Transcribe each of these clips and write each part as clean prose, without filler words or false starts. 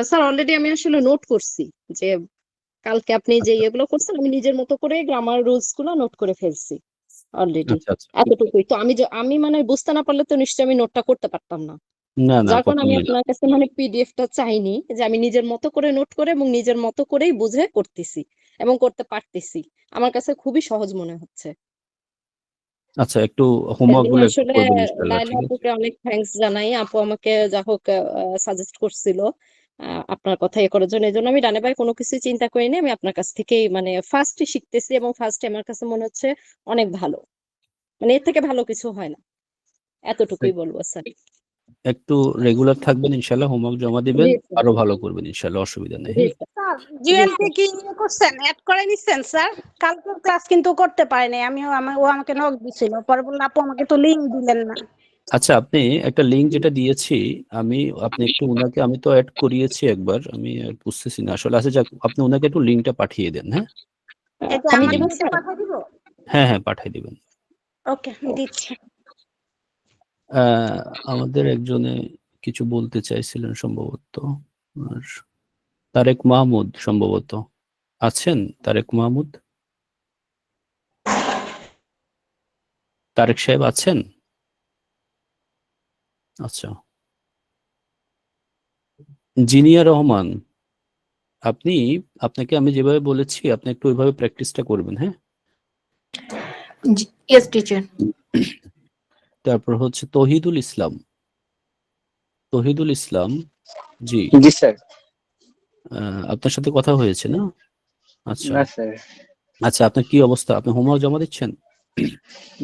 Sir already আমি আসলে note করছি যে কালকে আপনি যে ইয়েগুলো করছেন আমি নিজের মতো করে গ্রামার রুলস গুলো নোট করে ফেলছি অলরেডি। আচ্ছা আচ্ছা, এতটুকুই তো আমি মানে বুঝতে না পারলে তো নিশ্চয়ই আমি নোটটা করতে পারতাম না। না না যার কারণে কোনো আমি না। আপনার কাছে মানে পিডিএফটা চাইনি, যে আমি নিজের মতো করে নোট করে এবং নিজের মতো করেই বুঝে করতেছি এবং করতে পারতেছি। আমার কাছে খুবই সহজ মনে হচ্ছে। আচ্ছা, একটু এর হোমওয়ার্ক জন্য গুলো একটু আসলে করবেন ইনশাআল্লাহ, লায়লা ঠিক আছে? আপুকে অনেক থ্যাঙ্কস জানাই। আপু আমাকে যা হোক সাজেস্ট করছিল আপনার কথা ইয়ে করার জন্য। এই জন্য আমি ডানে বাই কোনো কিছু চিন্তা করিনি। আমি আপনার কাছ থেকেই মানে ফার্স্টই শিখতেছি এবং ফার্স্টে আমার কাছে মনে হচ্ছে অনেক ভালো। মানে এর থেকে ভালো কিছু হয় না। এতটুকুই বলবো স্যার। একটু রেগুলার থাকবেন ইনশাআল্লাহ, হোমওয়ার্ক জমা দিবেন, জি স্যার। আরো ভালো করবেন ইনশাআল্লাহ, অসুবিধা নেই। জি হ্যাঁ, স্যার। স্যার জি জুয়েলকে স্যার। কি ইয়ে করছেন, অ্যাড করে নিচ্ছেন স্যার? কালকের ক্লাস কিন্তু করতে পারেনি, ও আমাকে নক দিছিল, পরে বললো আপু আমাকে তো লিংক দিলেন না। আচ্ছা, আপনি একটা লিংক যেটা দিয়েছি আমি, আপনি একটু উনাকে, আমি তো অ্যাড করিয়েছি একবার, আমি আর বুঝতেছি না আসলে। আচ্ছা যাক, আপনি উনাকে একটু লিংকটা পাঠিয়ে দেন। হ্যাঁ, এটা আমি আমার দিব ইয়েতে স্যার। পাঠিয়ে দিব। হ্যাঁ হ্যাঁ, পাঠিয়ে দিবেন। ওকে, দিচ্ছি। আহ, আমাদের একজনে কিছু বলতে চাইছিলেন সম্ভবত, আর তারেক মাহমুদ সম্ভবত আছেন। তারেক মাহমুদ, তারেক সাহেব আছেন? আচ্ছা, জিনিয়া রহমান, আপনি, আপনাকে আমি যেভাবে বলেছি আপনি একটু ওইভাবে প্র্যাকটিসটা করবেন। হ্যাঁ, ইয়েস টিচার। তারপর হচ্ছে তহিদুল ইসলাম, তহিদুল ইসলাম, জি, জি স্যার। আপনার সাথে কথা হয়েছে না? আচ্ছা না স্যার। আচ্ছা, আপনার কি অবস্থা? আপনি হোমওয়ার্ক জমা দিচ্ছেন?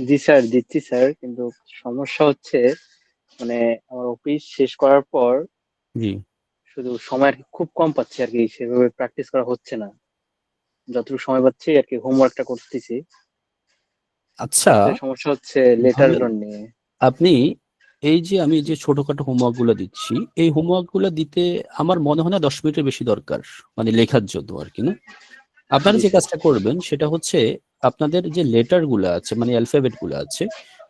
জি স্যার, দিচ্ছি স্যার, কিন্তু সমস্যা হচ্ছে মানে আমার অফিস শেষ করার পর জি, শুধু সময় আর কি খুব কম পাচ্ছি আর কি, সেভাবে প্র্যাকটিস করা হচ্ছে না। যতটুকু সময় পাচ্ছি আর কি হোমওয়ার্কটা করতেছি। আচ্ছা, সবচেয়ে সমস্যা হচ্ছে লেটার ধরেন গুলো নিয়ে। আপনি, এই যে আমি যে ছোটখাটো হোমওয়ার্ক গুলো দিচ্ছি, এই হোমওয়ার্ক গুলো দিতে আমার মনে হয় না 10 মিনিটের বেশি দরকার, মানে লেখার জন্য আর কি, না? আপনারা জি যে স্যার। কাজটা করবেন সেটা হচ্ছে, আপনাদের যে লেটার গুলো আছে মানে অ্যালফাবেট গুলো আছে,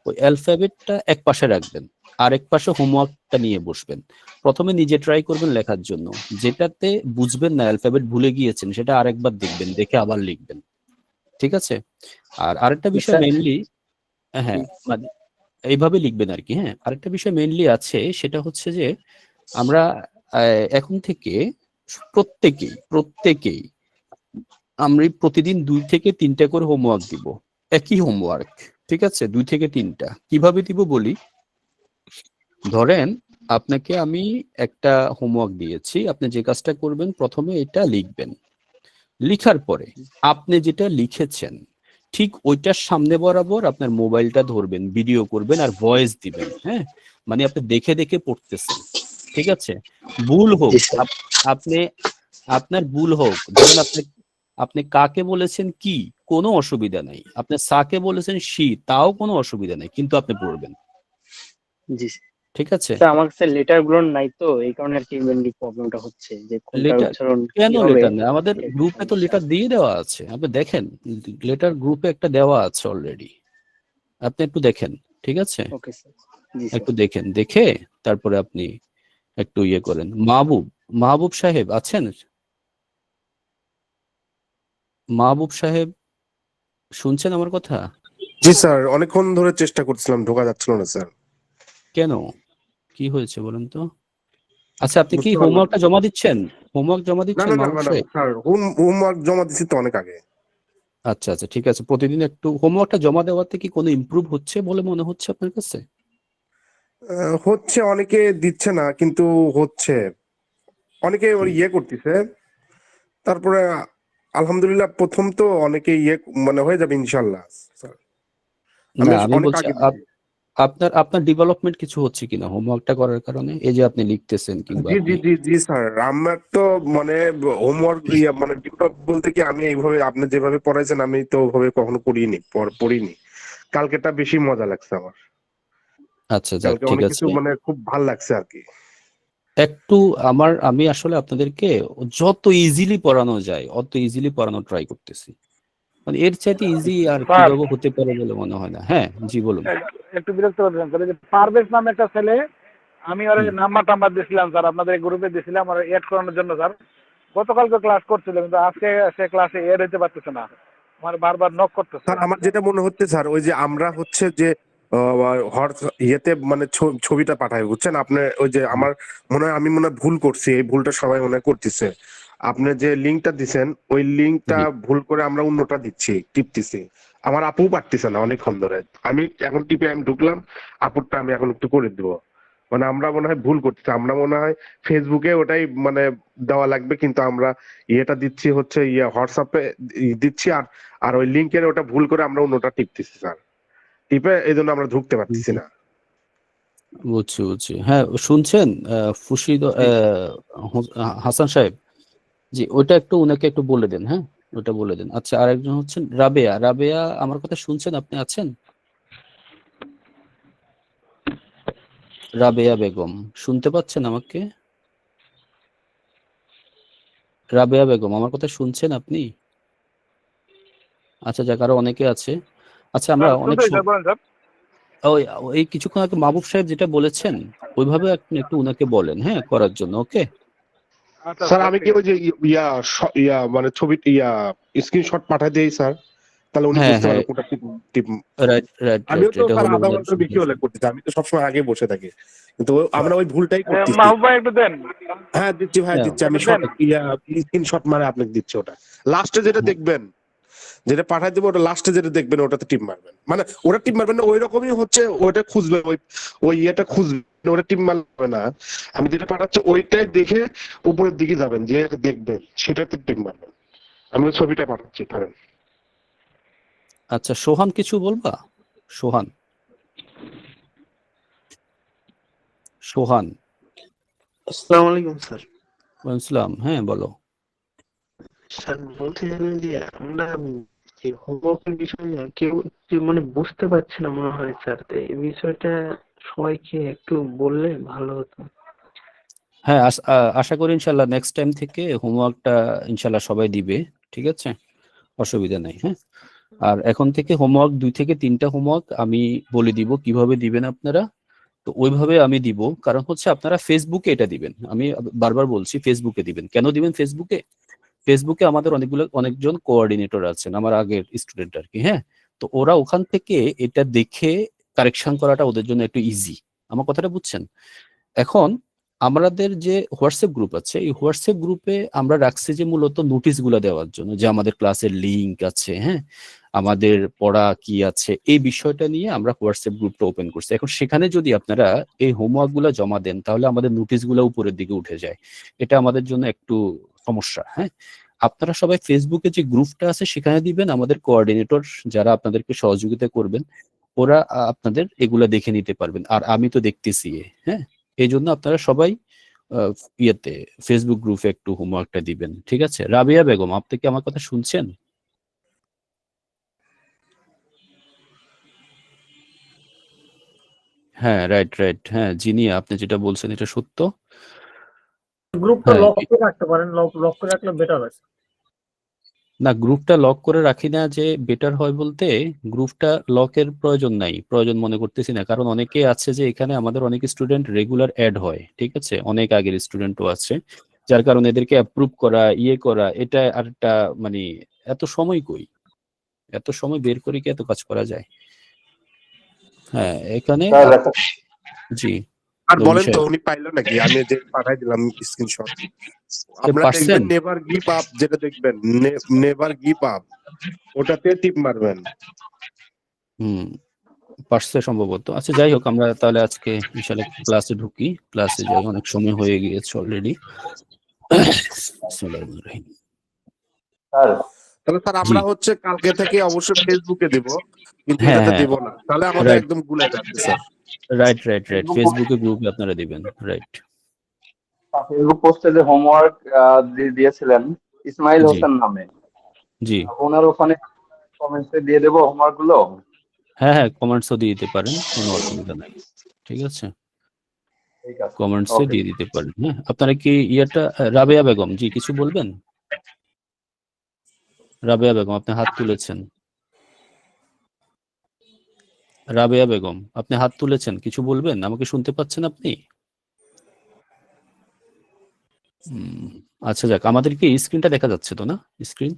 ওই অ্যালফাবেটটা এক পাশে রাখবেন, আর এক পাশে হোমওয়ার্কটা নিয়ে বসবেন। প্রথমে নিজে ট্রাই করবেন লেখার জন্য, যেটাতে বুঝবেন না, অ্যালফাবেট ভুলে গিয়েছেন, সেটা আরেকবার দেখবেন, দেখে আবার লিখবেন, ঠিক আছে? আর আরেকটা বিষয় স্যার। মেইনলি, জি হ্যাঁ, মানে এইভাবে লিখবেন আর কি। হ্যাঁ, আরেকটা বিষয় মেইনলি আছে, সেটা হচ্ছে যে আমরা এখন থেকে প্রত্যেকেই প্রত্যেকেই আমরা প্রতিদিন 2 থেকে 3টা করে হোমওয়ার্ক দিব, একই হোমওয়ার্ক, ঠিক আছে? 2 থেকে 3টা কিভাবে দিব বলি। ধরেন আপনাকে আমি একটা হোমওয়ার্ক দিয়েছি, আপনি যে কাজটা করবেন প্রথমে এটা লিখবেন, লিখার পরে আপনি যেটা লিখেছেন ঠিক ওইটার সামনে বরাবর আপনার মোবাইলটা ধরবেন, ভিডিও করবেন আর ভয়েস দিবেন। হ্যাঁ, মানে আপনি দেখে দেখে পড়তেছেন, ঠিক আছে? ভুল হোক, জি স্যার। আপনি, আপনার ভুল হোক, ধরেন আপনি, আপনি কাকে বলেছেন কি, কোনো অসুবিধা নাই, আপনি সাকে বলেছেন সি, তাও কোনো অসুবিধা নাই, কিন্তু আপনি পড়বেন, জি স্যার। ঠিক আছে? স্যার আমার কাছে লেটার গুলো নাই, তো এই কারণে আর কি মেনলি প্রবলেমটা হচ্ছে যে কোনটার লেটার, উচ্চারণ কেন কিভাবে। লেটার না? আমাদের এটা একটা গ্রুপে তো সমস্যা। লেটার দিয়ে দেওয়া আছে, আপনি দেখেন, লেটার গ্রুপে একটা দেওয়া আছে অলরেডি, আপনি একটু দেখেন, ঠিক আছে? Okay sir. জি স্যার। একটু দেখেন, দেখে তারপরে আপনি একটু ইয়ে করেন। মাহবুব, মাহবুব সাহেব আছেন? মাহবুব সাহেব, শুনছেন আমার কথা? জি স্যার, অনেকক্ষণ ধরে চেষ্টা করছিলাম, ঢোকা যাচ্ছিল না স্যার। কেন, কি হয়েছে বলেন তো? আচ্ছা, আপনি কি বুঝতে পারলাম হোমওয়ার্কটা জমা দিচ্ছেন? হোমওয়ার্ক জমা না দিচ্ছেন না না মাহবুব ম্যাডাম সাহেব? স্যার, হোমওয়ার্ক জমা দিছি তো অনেক আগে। আচ্ছা আচ্ছা, ঠিক আছে, প্রতিদিন একটু হোমওয়ার্কটা জমা দেওয়াতে কি কোনো ইমপ্রুভ হচ্ছে বলে মনে হচ্ছে আপনার কাছে? হচ্ছে, অনেকে দিচ্ছে না কিন্তু হচ্ছে, অনেকে ওর হুম। ইয়ে করতেছে। তারপরে আলহামদুলিল্লাহ প্রথম তো অনেকে ইয়ে মানে হয়ে যাবে ইনশাল্লাহ স্যার। না, আমি আমি অনেক বলছি আগে দিছি। আপনার আপনার ডেভেলপমেন্ট কিছু হচ্ছে কিনা হোমওয়ার্কটা করার কারণে, এই যে আপনি লিখতেছেন কিংবা জি জি আপনি, জি জি স্যার, আমার তো মানে হোমওয়ার্ক ইয়ে মানে ডেভেলপ বলতে কি, আমি এইভাবে আপনি যেভাবে পড়াইছেন আমি তো ওভাবে কখনো পড়িনি, পড়িনি। কালকেটা বেশি মজা লাগছে আমার। আচ্ছা যাক, কালকে ঠিক অনেক কিছু আছে। মানে খুব ভাল লাগছে আর কি। একটু আমি আসলে আপনাদেরকে যত ইজিলি পড়ানো যায় অত ইজিলি পড়ানো ট্রাই করতেছি, মানে এর চাইতে ইজি আর স্যার কিভাবে হতে পারে বলে মনে হয় না। হ্যাঁ জি, বলুন। একটু বিরক্ত করবেন স্যার, এই যে পারভেজ নামে একটা ছেলে আমি ওর হুম। নাম্বার টাম্বার দিছিলাম স্যার, আপনাদের গ্রুপে দিছিলাম আর এড করানোর জন্য স্যার। গতকালকে ক্লাস করছিল কিন্তু আজকে সে ক্লাসে এড হইতে পারতেছে না, আমার বারবার নক করতেছে। স্যার আমার যেটা মনে হচ্ছে স্যার, ওই যে আমরা হচ্ছে যে ইয়েতে মানে ছবিটা পাঠাই, বুঝছেন আপনি, ওই যে আমার মনে হয় আমি মনে হয় ভুল করছি, এই ভুলটা সবাই মনে হয় করতেছে। আপনি যে লিঙ্কটা দিছেন ওই লিঙ্কটা জি ভুল করে আমরা অন্যটা দিচ্ছি, টিপতেছি। আমার আপু পারতেছে না অনেকক্ষণ ধরে, আমি এখন টিপে আমি ঢুকলাম, আপুরটা আমি এখন একটু করে দিব। মানে আমরা মনে হয় ভুল করতেছি, আমরা মনে হয় ফেসবুকে ওটাই মানে দেওয়া লাগবে, কিন্তু আমরা ইয়েটা দিচ্ছি হচ্ছে হোয়াটসঅ্যাপে দিচ্ছি, আর আর ওই লিঙ্কের ওটা ভুল করে আমরা অন্যটা টিপতেছি স্যার, টিপে এই জন্য আমরা ঢুকতে পারতেছি না। বুঝছি বুঝছি। হ্যাঁ শুনছেন ফুশিদ হাসান সাহেব, জি ওটা একটু উনাকে একটু বলে দেন, হ্যাঁ ওটা বলে দেন। আচ্ছা আরেকজন হচ্ছেন রাবেয়া। রাবেয়া আমার কথা শুনছেন? আপনি আছেন? রাবেয়া বেগম শুনতে পাচ্ছেন আমাকে? রাবেয়া বেগম আমার কথা শুনছেন আপনি? আচ্ছা যাক, আরো অনেকে আছে। আচ্ছা আমরা স্যার অনেক শুনতে স্যার, বলেন স্যার। ওই এই কিছুক্ষণ আগে মাহবুব সাহেব যেটা বলেছেন ওইভাবে আপনি একটু উনাকে বলেন, হ্যাঁ করার জন্য। ওকে আচ্ছা স্যার স্যার আমি ঠিক কি ওই আছে। যে মানে ছবি স্ক্রিনশট পাঠাই দিই স্যার, তাহলে উনি হ্যাঁ বুঝতে হ্যাঁ পারবেন কোনটা টিপ টিপ। রাইট রাইট আমিও রাইট, তো এটা স্যার হলো আধা ওনার ঘন্টার বেশি হলে সমস্যা। করতেছি, আমি তো সবসময় আগে বসে থাকি, কিন্তু আমরা ওই ভুলটাই করতেছি। মাহবুব ভাই একটু দেন, হ্যাঁ দিচ্ছি ভাই, হ্যাঁ দিচ্ছি আমি একটু শর্ট দেন। স্ক্রিনশট মানে আপনাকে দিচ্ছি, ওটা লাস্টে যেটা হ্যাঁ, দেখবেন, যেটা পাঠাই দেবো ওটা লাস্টে যেটা দেখবেন ওটাতে টিপ মারবেন, মানে ওটা টিপ মারবেন না, ওই রকমই হচ্ছে ওটা খুঁজবে, ওই ওই ইয়েটা খুঁজবে, ওটা টিপ মারবে না। আমি যেটা পাঠাচ্ছি ওইটাই দেখে উপরের দিকে যাবেন, যে দেখবেন সেটাতে টিপ মারবেন। আমি ওই ছবিটা পাঠাচ্ছি ধরেন। আচ্ছা সোহান কিছু বলবা? সোহান, সোহান। আসসালামু আলাইকুম স্যার। ওয়ালাইকুম আসসালাম, হ্যাঁ বলো। স্যার বলছিলাম যে আমরা যে হোমওয়ার্কের বিষয়ে কেউ কেউ মানে বুঝতে পারছি না মনে হয় স্যার, তো এই বিষয়টা সবাইকে একটু বললে ভালো হতো। হ্যাঁ আশা করি ইনশাল্লাহ নেক্সট টাইম থেকে হোমওয়ার্কটা ইনশাল্লাহ সবাই দিবে, ঠিক আছে, অসুবিধা নেই। হ্যাঁ আর এখন থেকে হোমওয়ার্ক 2 থেকে 3টা হোমওয়ার্ক আমি বলে দিব কিভাবে দিবেন আপনারা, তো ওইভাবে আমি দিব। কারণ হচ্ছে আপনারা ফেসবুকে এটা দিবেন, আমি বারবার বলছি ফেসবুকে দিবেন। কেন দিবেন ফেসবুকে? ফেসবুকে আমাদের অনেকজন কোঅর্ডিনেটর আছেন, আমার আগের স্টুডেন্ট আর কি, হ্যাঁ। তো ওরা ওখান থেকে এটা দেখে কারেকশন করাটা ওদের জন্য একটু ইজি। আমার কথাটা বুঝছেন? এখন আমাদের যে হোয়াটসঅ্যাপ গ্রুপ আছে, এই হোয়াটসঅ্যাপ গ্রুপে আমরা রাখছি যে মূলত নোটিশ গুলা দেওয়ার জন্য, যে আমাদের ক্লাসের লিঙ্ক আছে, হ্যাঁ আমাদের পড়া কি আছে, এই বিষয়টা নিয়ে আমরা হোয়াটসঅ্যাপ গ্রুপটা ওপেন করছি। এখন সেখানে যদি আপনারা এই হোমওয়ার্ক গুলা জমা দেন তাহলে আমাদের নোটিশ গুলা উপরের দিকে উঠে যায়, এটা আমাদের জন্য একটু সমস্যা। হ্যাঁ আপনারা সবাই ফেসবুকে যে গ্রুপটা আছে সেখানে দিবেন, আমাদের কোঅর্ডিনেটর যারা আপনাদেরকে সহযোগিতা করবেন ওরা আপনাদের এগুলা দেখে নিতে পারবেন, আর আমি তো দেখতেছি। হ্যাঁ এই জন্য আপনারা সবাই আহ, ইয়েতে ফেসবুক গ্রুপে একটু হোমওয়ার্কটা দিবেন, ঠিক আছে? রাবিয়া বেগম আপনি কি আমার কথা শুনছেন? হ্যাঁ রাইট রাইট, হ্যাঁ জিনিয়া আপনি যেটা বলছেন এটা সত্য। গ্রুপটা হ্যাঁ লক করে রাখতে পারেন, লক করে রাখলে বেটার হয়। না গ্রুপটা লক করে রাখি না যে বেটার হয় বলতে, গ্রুপটা লকের প্রয়োজন মনে করতেছি না। কারণ অনেকে আছে যে এখানে আমাদের অনেক স্টুডেন্ট রেগুলার অ্যাড হয়, ঠিক আছে, অনেক আগের স্টুডেন্টও আছে, যার কারণে এদেরকে অ্যাপ্রুভ করা করা এটা আর একটা মানে এত সময় কই, এত সময় বের করে কি এত কাজ করা যায়? হ্যাঁ এখানে স্যার জি আর নবীন বলেন তো সাহেব, উনি পাইলো নাকি, আমি যে পাঠাই দিলাম স্ক্রিনশট, সে আপনারা পারছেন? দেখবেন নেভার গিভ আপ, যেটা দেখবেন নেভার গিভ আপ, ওটাতে টিপ মারবেন। হুম পারছে সম্ভবত। আচ্ছা যাই হোক, আমরা তাহলে আজকে ইনশাল্লাহ ক্লাসে ঢুকি, ক্লাসে যাই, অনেক সময় হয়ে গিয়েছে অলরেডি। স্যার তাহলে স্যার জি আমরা হচ্ছে কালকে থেকে অবশ্যই ফেসবুকে দিব, কিন্তু হ্যাঁ এটাতে হ্যাঁ দিব না, তাহলে আমাদের রাইট একদম গুলাই যাচ্ছে sir. Right right right, Facebook ফেসবুকে গ্রুপে আপনারা দিবেন, রাইট। পোস্টে যে হোমওয়ার্ক দিয়েছিলেন ইসমাইল জি হোসেন নামে, জি ওনার ওখানে কমেন্টসে দিয়ে দেবো হোমওয়ার্ক গুলো। হ্যাঁ হ্যাঁ কমেন্টসও দিয়ে দিতে পারেন, কোনো অসুবিধা নাই, ঠিক আছে, ঠিক আছে, কমেন্টসে ওকে। দিয়ে দিতে পারেন। হ্যাঁ আপনারা কি ইয়েটা রাবেয়া বেগম জি কিছু বলবেন? রাবেয়া বেগম আপনি হাত তুলেছেন, রাবেয়া বেগম আপনি হাত তুলেছেন, কিছু বলবেন? আমাকে শুনতে পাচ্ছেন আপনি? আচ্ছা যাক, আমাদের কি স্ক্রিনটা দেখা যাচ্ছে তো না? স্ক্রিন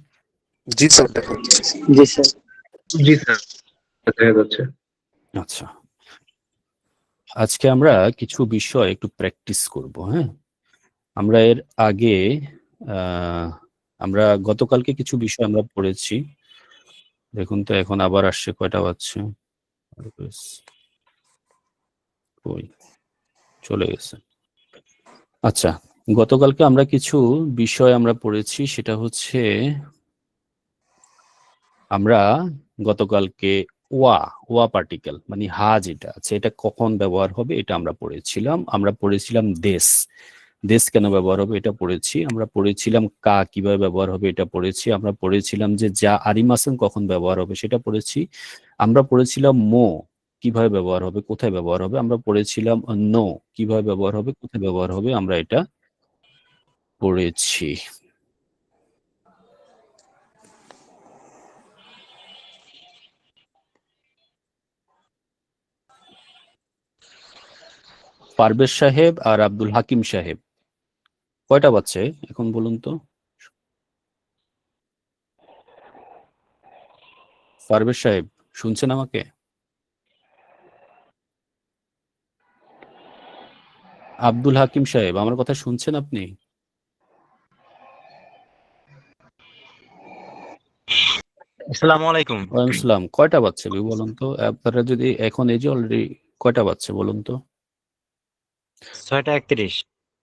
জি স্যার, দেখা যাচ্ছে। জি স্যার। জি স্যার, দেখা যাচ্ছে। আচ্ছা, আজকে আমরা কিছু বিষয় একটু প্র্যাকটিস করব। হ্যাঁ, আমরা এর আগে আমরা গতকালকে কিছু বিষয় আমরা পড়েছি। দেখুন তো এখন আবার আসছে, কয়টা বাজছে? ওই চলে গেছে। আচ্ছা, গতকালকে আমরা কিছু বিষয় আমরা পড়েছি, সেটা হচ্ছে আমরা গতকালকে ওয়া পার্টিকেল মানে হা যেটা আছে এটা কখন ব্যবহার হবে এটা আমরা পড়েছিলাম। আমরা পড়েছিলাম দেশ, দেশ কেন ব্যবহার হবে এটা পড়েছি। আমরা পড়েছিলাম কা কিভাবে ব্যবহার হবে এটা পড়েছি। আমরা পড়েছিলাম যে যা আরিমাসেন কখন ব্যবহার হবে সেটা পড়েছি। আমরা পড়েছিলাম মো কিভাবে ব্যবহার হবে, কোথায় ব্যবহার হবে। আমরা পড়েছিলাম নো কিভাবে ব্যবহার হবে, কোথায় ব্যবহার হবে, আমরা এটা পড়েছি। পারভেজ সাহেব আর আব্দুল হাকিম সাহেব কয়টা বাজছে এখন বলুন তো? পারভেজ সাহেব শুনছেন আমাকে? আব্দুল হাকিম সাহেব আমার কথা শুনছেন আপনি? আসসালামু আলাইকুম। ওয়ালাইকুম আসসালাম। কয়টা বাজছে বলুন তো? আপনারা যদি এখন এই যে অলরেডি কয়টা বাজছে বলুন তো? 6:31।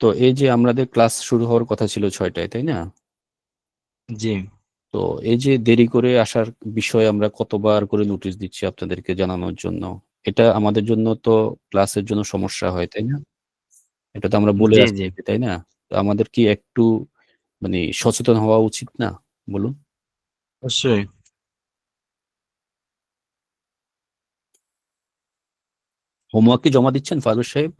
তো এই যে আমাদের ক্লাস শুরু হওয়ার কথা ছিল 6টায়, তাই না? জি। তো এই যে দেরি করে আসার বিষয়ে আমরা কতবার করে নোটিশ দিচ্ছি আপনাদেরকে জানানোর জন্য। এটা আমাদের জন্য তো ক্লাসের জন্য সমস্যা হয়, তাই না? এটা তো আমরা বলে জি, আসছি, জি। তাই না? তো আমাদের কি একটু মানে সচেতন হওয়া উচিত না বলুন? অবশ্যই। হোমওয়ার্ক কি জমা দিচ্ছেন পারভেজ সাহেব?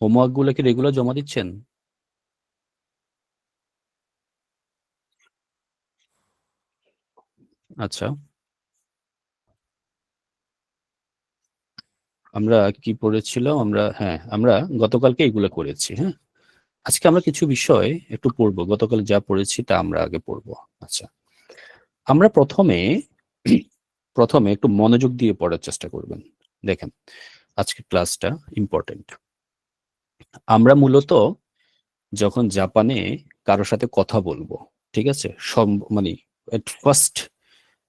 হোমওয়ার্ক গুলো কি রেগুলার জমা দিচ্ছেন? আচ্ছা, আমরা কি পড়েছিলাম? আমরা গতকালকে এগুলো করেছি। হ্যাঁ, আজকে আমরা কিছু বিষয় একটু পড়বো। গতকাল যা পড়েছি তা আমরা আগে পড়বো। আচ্ছা, আমরা প্রথমে একটু মনোযোগ দিয়ে পড়ার চেষ্টা করবেন। দেখেন, আজকে ক্লাসটা ইম্পর্টেন্ট। আমরা মূলত যখন জাপানে কারোর সাথে কথা বলবো, ঠিক আছে, মানে এট ফার্স্ট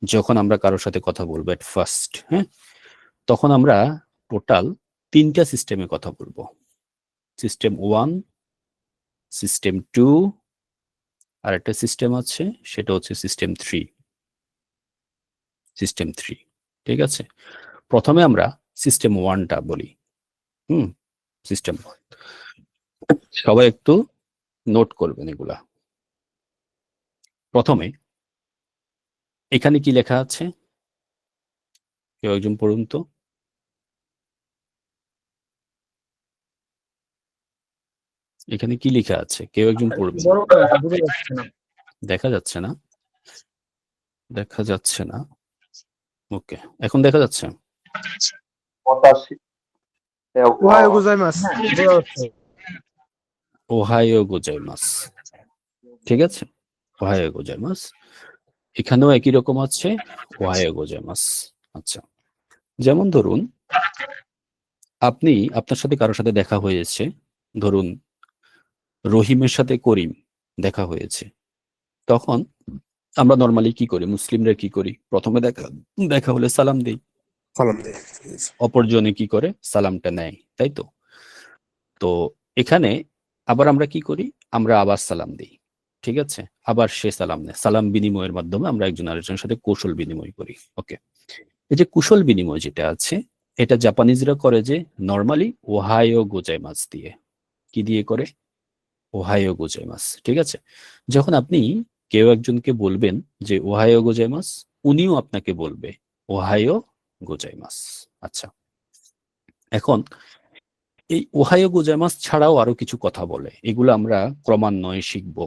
যখন আমরা কারোর সাথে কথা বলবো এট ফার্স্ট, হ্যাঁ, তখন আমরা টোটাল 3টা সিস্টেমে কথা বলবো। সিস্টেম 1, সিস্টেম 2, আর একটা সিস্টেম আছে সেটা হচ্ছে সিস্টেম 3। সিস্টেম 3, ঠিক আছে। প্রথমে আমরা সিস্টেম 1টা বলি। সিস্টেম 1 সবাই একটু নোট করবেন এগুলা। প্রথমে এখানে কি লেখা আছে কেউ একজন পড়ুন তো। এখানে কি লেখা আছে কেউ একজন পড়বেন। বড় বুঝে যাচ্ছে না। দেখা যাচ্ছে না? দেখা যাচ্ছে না। ওকে, এখন দেখা যাচ্ছে? 85 ওহাইও গোজাইমাসু। বোঝা যাচ্ছে। ওহাইও গোজাইমাস, ঠিক আছে, ওহাইও গোজাইমাস। এখানেও একই রকম আছে, ওহাইও গোজাইমাস। আচ্ছা, যেমন ধরুন আপনার সাথে কারোর সাথে দেখা হয়েছে, ধরুন রহিমের সাথে করিম দেখা হয়েছে। তখন আমরা নর্মালি কি করি, মুসলিমরা কি করি, প্রথমে দেখা হলে সালাম দেই, সালাম দে। অপরজনে কি করে সালামটা নেয়, তাই তো? তো এখানে আবার আমরা কি করি, আমরা আবার সালাম দিই, ঠিক আছে, আবার সে সালাম নেয়। সালাম বিনিময়ের মাধ্যমে আমরা একজন আরেকজনের সাথে কৌশল বিনিময় করি। ওকে, এই যে কুশল বিনিময় যেটা আছে এটা জাপানিজরা করে যে নর্মালি ওহাইও গোজাইমাস দিয়ে। কি দিয়ে করে? ওহাইও গোজাইমাস, ঠিক আছে। যখন আপনি কেউ একজনকে বলবেন যে ওহাইও গোজাইমাস, উনিও আপনাকে বলবে ওহাইও গোজাইমাস। আচ্ছা, এখন এই ওহাইও গোজাইমাস ছাড়াও আরো কিছু কথা বলে, এগুলো আমরা ক্রমান্বয়ে শিখব।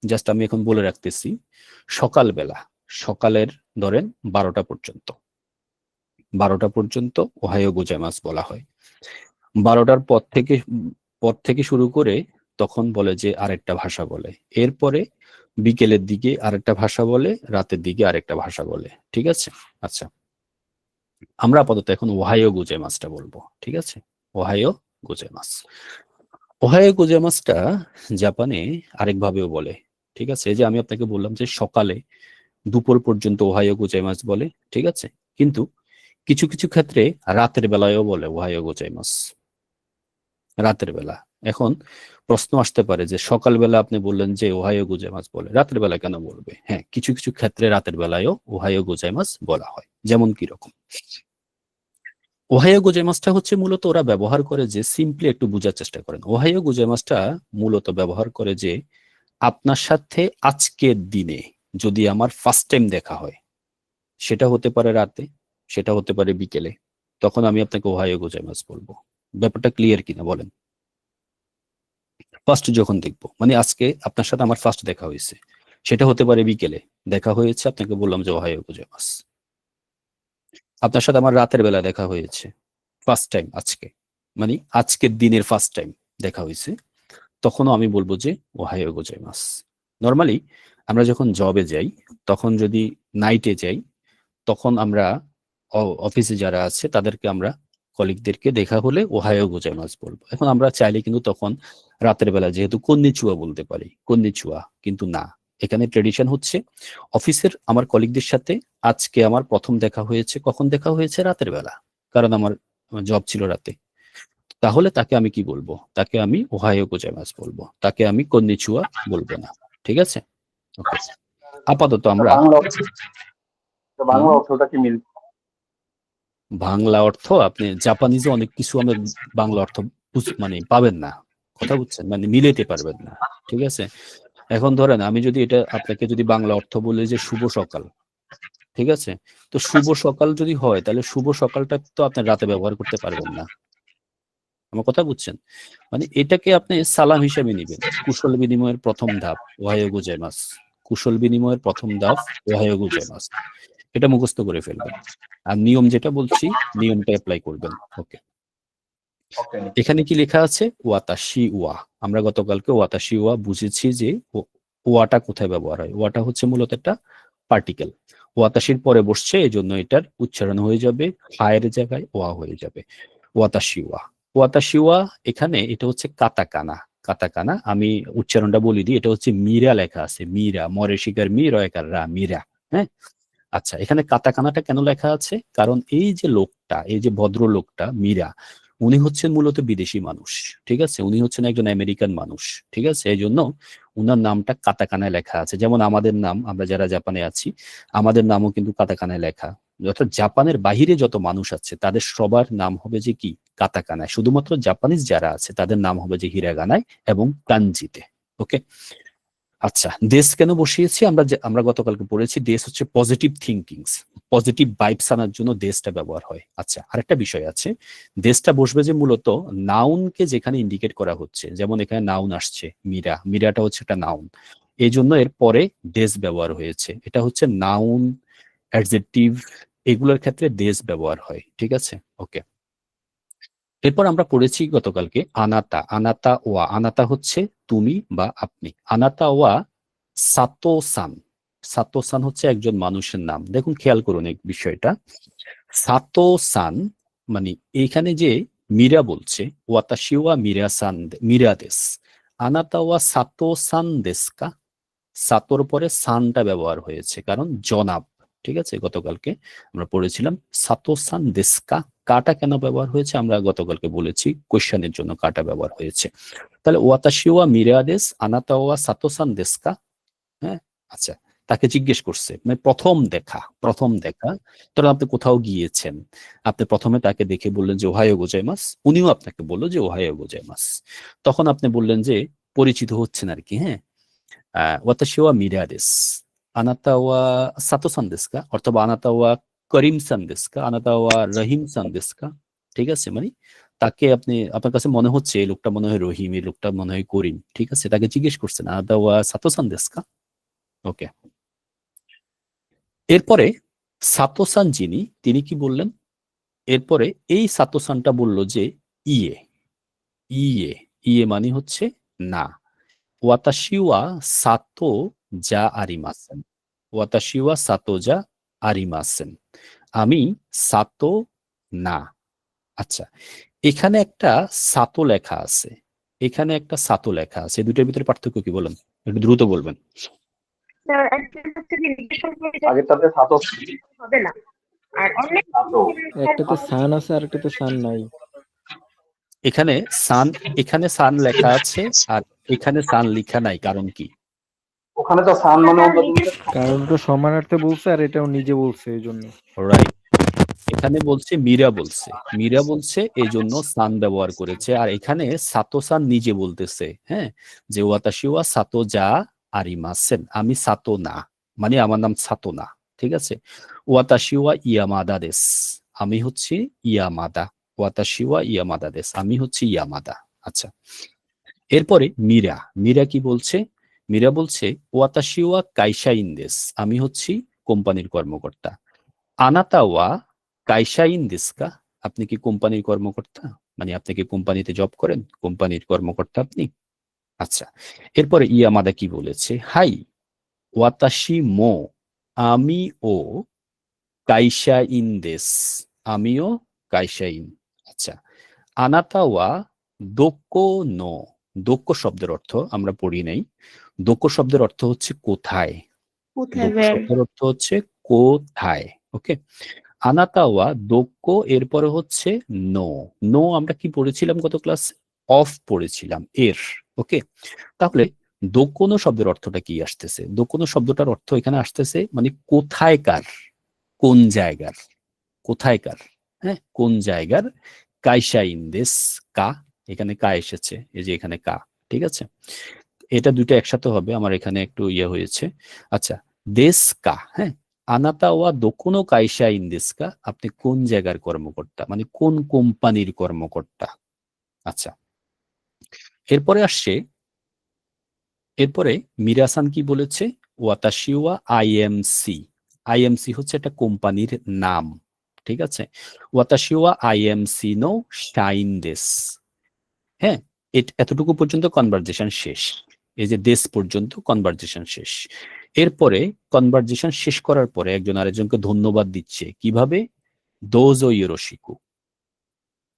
জাস্ট আমি এখন বলে রাখতেছি, সকালের ধরেন 12টা পর্যন্ত ওহাইও গোজাইমাস বলা হয়। 12টার পর থেকে শুরু করে তখন বলে যে আরেকটা ভাষা বলে, এরপরে বিকেলের দিকে আরেকটা ভাষা বলে, রাতের দিকে আরেকটা ভাষা বলে। ঠিক আছে? আচ্ছা, আমরা আপাতত এখন ওহাইও গুজেমাসটা বলবো। ঠিক আছে? ওহাইও গুজেমাস। ওহাইও গুজেমাসটা জাপানে আরেকভাবেও বলে। ঠিক আছে? এই যে আমি আপনাকে বললাম যে সকালে দুপুর পর্যন্ত ওহাইও গুজেমাস বলে। ঠিক আছে? কিন্তু কিছু কিছু ক্ষেত্রে রাতের বেলায়ও বলে ওহাইও গুজেমাস, রাতের বেলা। এখন প্রশ্ন আসতে পারে যে সকালবেলা আপনি বললেন যে ওহাইও গুজেমাস বলে, রাতের বেলা কেন বলবে? হ্যাঁ, কিছু কিছু ক্ষেত্রে রাতের বেলায়ও ওহাইও গুজেমাস বলা হয়। যেমন কি রকম? ওহাইও গুজেমাসটা হচ্ছে মূলত ওরা ব্যবহার করে যে, সিম্পলি একটু বোঝার চেষ্টা করেন। ওহাইও গুজেমাসটা মূলত ব্যবহার করে যে আপনার সাথে আজকের দিনে যদি আমার ফার্স্ট টাইম দেখা হয়, সেটা হতে পারে রাতে, সেটা হতে পারে বিকেলে, তখন আমি আপনাকে ওহাইও গুজেমাস বলবো। ব্যাপারটা ক্লিয়ার কিনা বলেন? ফার্স্ট যখন দেখবো, মানে আজকে আপনার সাথে আমার ফার্স্ট দেখা হয়েছে, সেটা হতে পারে বিকেলে দেখা হয়েছে, আপনাকে বললাম যে ওহাইও গুজেমাস। আপনার সাথে আমার রাতের বেলা দেখা হয়েছে, ফার্স্ট টাইম আজকে, মানে আজকের দিনের ফার্স্ট টাইম দেখা হয়েছে, তখনও আমি বলবো যে ওহাইও গোজাইমাস। নর্মালি আমরা যখন জবে যাই, তখন যদি নাইটে যাই, তখন আমরা অফিসে যারা আছে তাদেরকে আমরা কলিগদেরকে দেখা হলে ওহাইও গোজাইমাস বলবো। এখন আমরা চাইলে কিন্তু তখন রাতের বেলা যেহেতু কন্নিচুয়া বলতে পারি, কন্নিচুয়া কিন্তু না। এখানে ট্রেডিশন হচ্ছে অফিসের আমার কলিগদের সাথে আজকে আমার প্রথম দেখা হয়েছে, কখন দেখা হয়েছে? রাতের বেলা, কারণ আমার জব ছিল রাতে। তাহলে তাকে আমি কি বলবো? তাকে আমি ওহাইও গোজাইমাস বলবো, তাকে আমি কন্নিচুয়া বলবো না। ঠিক আছে? ওকে, আপাতত আমরা বাংলা অর্থটা কি মিল? বাংলা অর্থ আপনি জাপানিজে অনেক কিছু আমরা বাংলা অর্থ মানে পাবেন না, কথা বুঝছেন, মানে মিলাইতে পারবেন না। ঠিক আছে? এখন ধরেন আমি যদি এটা আপনাকে যদি বাংলা অর্থ বলে যে শুভ সকাল, ঠিক আছে, তো শুভ সকাল যদি হয়, তাহলে শুভ সকালটা তো আপনি রাতে ব্যবহার করতে পারবেন না। আমার কথা বুঝছেন? মানে এটাকে আপনি সালাম হিসেবে নেবেন। কুশল বিনিময়ের প্রথম ধাপ ওহাইও গোজাইমাস, কুশল বিনিময়ের প্রথম ধাপ ওহাইও গোজাইমাস, এটা মুখস্থ করে ফেলবেন। আর নিয়ম যেটা বলছি, নিয়মটা অ্যাপ্লাই করবেন। ওকে, এখানে কি লেখা আছে? ওয়াতাশি ওয়া। আমরা গতকালকে ওয়াতাশি ওয়া বুঝেছি যে ওয়াটা কোথায় ব্যবহার হয়। ওয়াটা হচ্ছে মূলত একটা পার্টিকেল, ওয়াতাশির পরে বসছে, এই জন্য এটার উচ্চারণ হয়ে যাবে হায়ের জায়গায় ওয়া হয়ে যাবে, ওয়াতাশি ওয়া। ওয়াতাশি ওয়া এখানে এটা হচ্ছে কাতাকানা। কাতাকানা আমি উচ্চারণটা বলি দিই, এটা হচ্ছে মীরা লেখা আছে, মীরা, মরে শিকার মি রয়কার রা, মীরা। হ্যাঁ, আচ্ছা, এখানে কাতাকানাটা কেন লেখা আছে? কারণ এই যে লোকটা, এই যে ভদ্র লোকটা মীরা, উনি হচ্ছেন মূলত বিদেশি মানুষ। ঠিক আছে? উনি হচ্ছেন একজন আমেরিকান মানুষ। ঠিক আছে? এই জন্য উনার নামটা কাতাকানায় লেখা আছে। যেমন আমাদের নাম, আমরা যারা জাপানে আছি, আমাদের নামও কিন্তু কাতাকানায় লেখা। অর্থাৎ জাপানের বাহিরে যত মানুষ আছে তাদের সবার নাম হবে যে কি? কাতাকানায়। শুধুমাত্র জাপানিজ যারা আছে তাদের নাম হবে যে হিরাগানায় এবং কানজিতে। ওকে, আচ্ছা, দেশ কেন বসিয়েছি? আমরা গতকালকে পড়েছি দেশ হচ্ছে পজিটিভ থিঙ্কিংস, পজিটিভ ভাইবস আনার জন্য দেশটা ব্যবহার হয়। আচ্ছা, আরেকটা বিষয় আছে, দেশটা বসবে যে মূলত নাউনকে যেখানে ইন্ডিকেট করা হচ্ছে, যেমন এখানে নাউন আসছে মীরা, মীরাটা হচ্ছে একটা নাউন, এই জন্য এর পরে দেশ ব্যবহার হয়েছে। এটা হচ্ছে নাউন, অ্যাডজেক্টিভ, এগুলোর ক্ষেত্রে দেশ ব্যবহার হয়। ঠিক আছে? ওকে, এরপর আমরা পড়েছি গতকালকে আনাতা। আনাতা ওয়া, আনাতা হচ্ছে তুমি বা আপনি। আনাতা ওয়া সাতো সান, সাতো সান হচ্ছে একজন মানুষের নাম। দেখুন, খেয়াল করুন এই বিষয়টা, সাতো সান মানে এইখানে যে মীরা বলছে ওয়াতাশি ওয়া মীরা সান, মীরা দেশ, আনাতা ওয়া সাতো সান দেশকা, সাতোর পরে সানটা ব্যবহার হয়েছে কারণ জনাব। ঠিক আছে? গতকালকে আমরা পড়েছিলাম সাতো সান দেশকা, কাটা কেন ব্যবহার হয়েছে আমরা গতকালকে বলেছি, কোয়েশ্চেনের জন্য কাটা ব্যবহার হয়েছে। তাহলে ওয়াতাশি ওয়া মীরা দেশ আনাতা ওয়া সাতো সান দেশকা। হ্যাঁ, আচ্ছা, তাকে জিজ্ঞেস করছে, মানে প্রথম দেখা, প্রথম দেখা। ধরুন আপনি কোথাও গিয়েছেন, আপনি প্রথমে তাকে দেখে বললেন যে ওহাইও গোজাইমাস, উনিও আপনাকে বললো যে ওহাইও গোজাইমাস, তখন আপনি বললেন যে পরিচিত হচ্ছেন আর কি। হ্যাঁ, ওয়াতাশি ওয়া মীরা দেশ আনাতা ওয়া সাতো সান দেশকা, অথবা আনাতা ওয়া করিম সান দেশকা, আনাতা ওয়া রহিম সান দেশকা। ঠিক আছে? মানে তাকে আপনি, আপনার কাছে মনে হচ্ছে এই লোকটা মনে হয় রহিম, এই লোকটা মনে হয় করিম। ঠিক আছে? তাকে জিজ্ঞেস করছেন আনাতা ওয়া সাতো সান দেশকা। ওকে, এরপরে সাতো সান যিনি, তিনি কি বললেন? এরপরে এই সাতো সানটা বলল যে ইয়ে ইয়ে ইয়ে মানে হচ্ছে না। ওয়াতাশি ওয়া সাতো যা আরিমাসেন। ওয়াতাশি ওয়া সাতো যা আরিমাসেন। আমি সাতো না। আচ্ছা, এখানে একটা সাতো লেখা আছে, এখানে একটা সাতো লেখা আছে, দুটোর ভিতরে পার্থক্য কি বলেন? একটু দ্রুত বলবেন। আগেরটাতে সাতো হবে না, আর অনেক সাতো একটাতে সান আছে আর একটাতে সান নাই। এখানে সান লেখা আছে আর এখানে সান লেখা নাই, কারণ কি? ওখানে তো সান মানে অন্য জিনিস। কারণ ওটা সমানার্থে বলছে আর এটাও নিজে বলছে এই জন্য। রাইট, এখানে বলছে মীরা বলছে এই জন্য সান ব্যবহার করেছে, আর এখানে সাতো সান নিজে বলতেছে, হ্যাঁ, যে ওয়াতাশি ওয়া সাতো যা আরিমাসেন, আমি সাতো না, মানে আমার নাম সাতো না, ঠিক আছে। ওয়াতাশি ওয়া ইয়ামাদা দেস, আমি হচ্ছি ইয়ামাদা। ওয়াতাশি ওয়া ইয়ামাদা দেস, আমি হচ্ছি ইয়ামাদা। আচ্ছা, এরপরে মীরা কি বলছে? মীরা বলছে ওয়াতাশি ওয়া কাইসা ইনদেস, আমি হচ্ছি কোম্পানির কর্মকর্তা। আনাতা ওয়া কাইসা ইনদেসকা, আপনি কি কোম্পানির কর্মকর্তা? মানে আপনি কি কোম্পানিতে জব করেন? কোম্পানির কর্মকর্তা আপনি? আচ্ছা, এরপরে ইয়ামাদা কি বলেছে? হাই ওয়াতাশি মো, আমি ও কাইসা ইনদেস, আমিও কাইসা ইন। আচ্ছা, আনাতা ওয়া দোক্কো নো, দোক্কো শব্দের অর্থ আমরা পড়ি নাই। দোক্কো শব্দের অর্থ হচ্ছে কোথায়, দোক্কো শব্দের অর্থ হচ্ছে কোথায়। ওকে, আনাতা ওয়া দোক্কো, এরপরে হচ্ছে নো। নো আমরা কি পড়েছিলাম গত ক্লাস? অফ পড়েছিলাম, এর। ওকে, তাহলে দোকোনো শব্দের অর্থটা কি আসতেছে? দোকোনো শব্দটার অর্থ এখানে আসতেছে মানে কোথায়কার, কোন জায়গার, কোথায়কার, হ্যাঁ, কোন জায়গার। কাইসা ইনদেস কা, এখানে কা এসেছে, এই যে এখানে কা, ঠিক আছে। এটা দুটো একসাথে হবে, আমার এখানে একটু ইয়ে হয়েছে। আচ্ছা, দেশ কা, হ্যাঁ, আনাতা ওয়া দোকোনো কাইসা ইনদেস কা, আপনি কোন জায়গার কর্মকর্তা, মানে কোন কোম্পানির কর্মকর্তা। আচ্ছা, এরপরে আসছে, এরপরে মিরাসান কি বলেছে? ওয়াতাশি ওয়া আইএমসি, আইএমসি হচ্ছে একটা কোম্পানির নাম, ঠিক আছে। ওয়াতাশি ওয়া আইএমসি নো শাইন দেস, হ্যাঁ, এতটুকু পর্যন্ত কনভারজেশন শেষ। এই যে দেশ পর্যন্ত কনভারজেশন শেষ। এরপরে কনভারজেশন শেষ করার পরে একজন আরেকজনকে ধন্যবাদ দিচ্ছে, কিভাবে? দোজো ইয়োরোশিকু,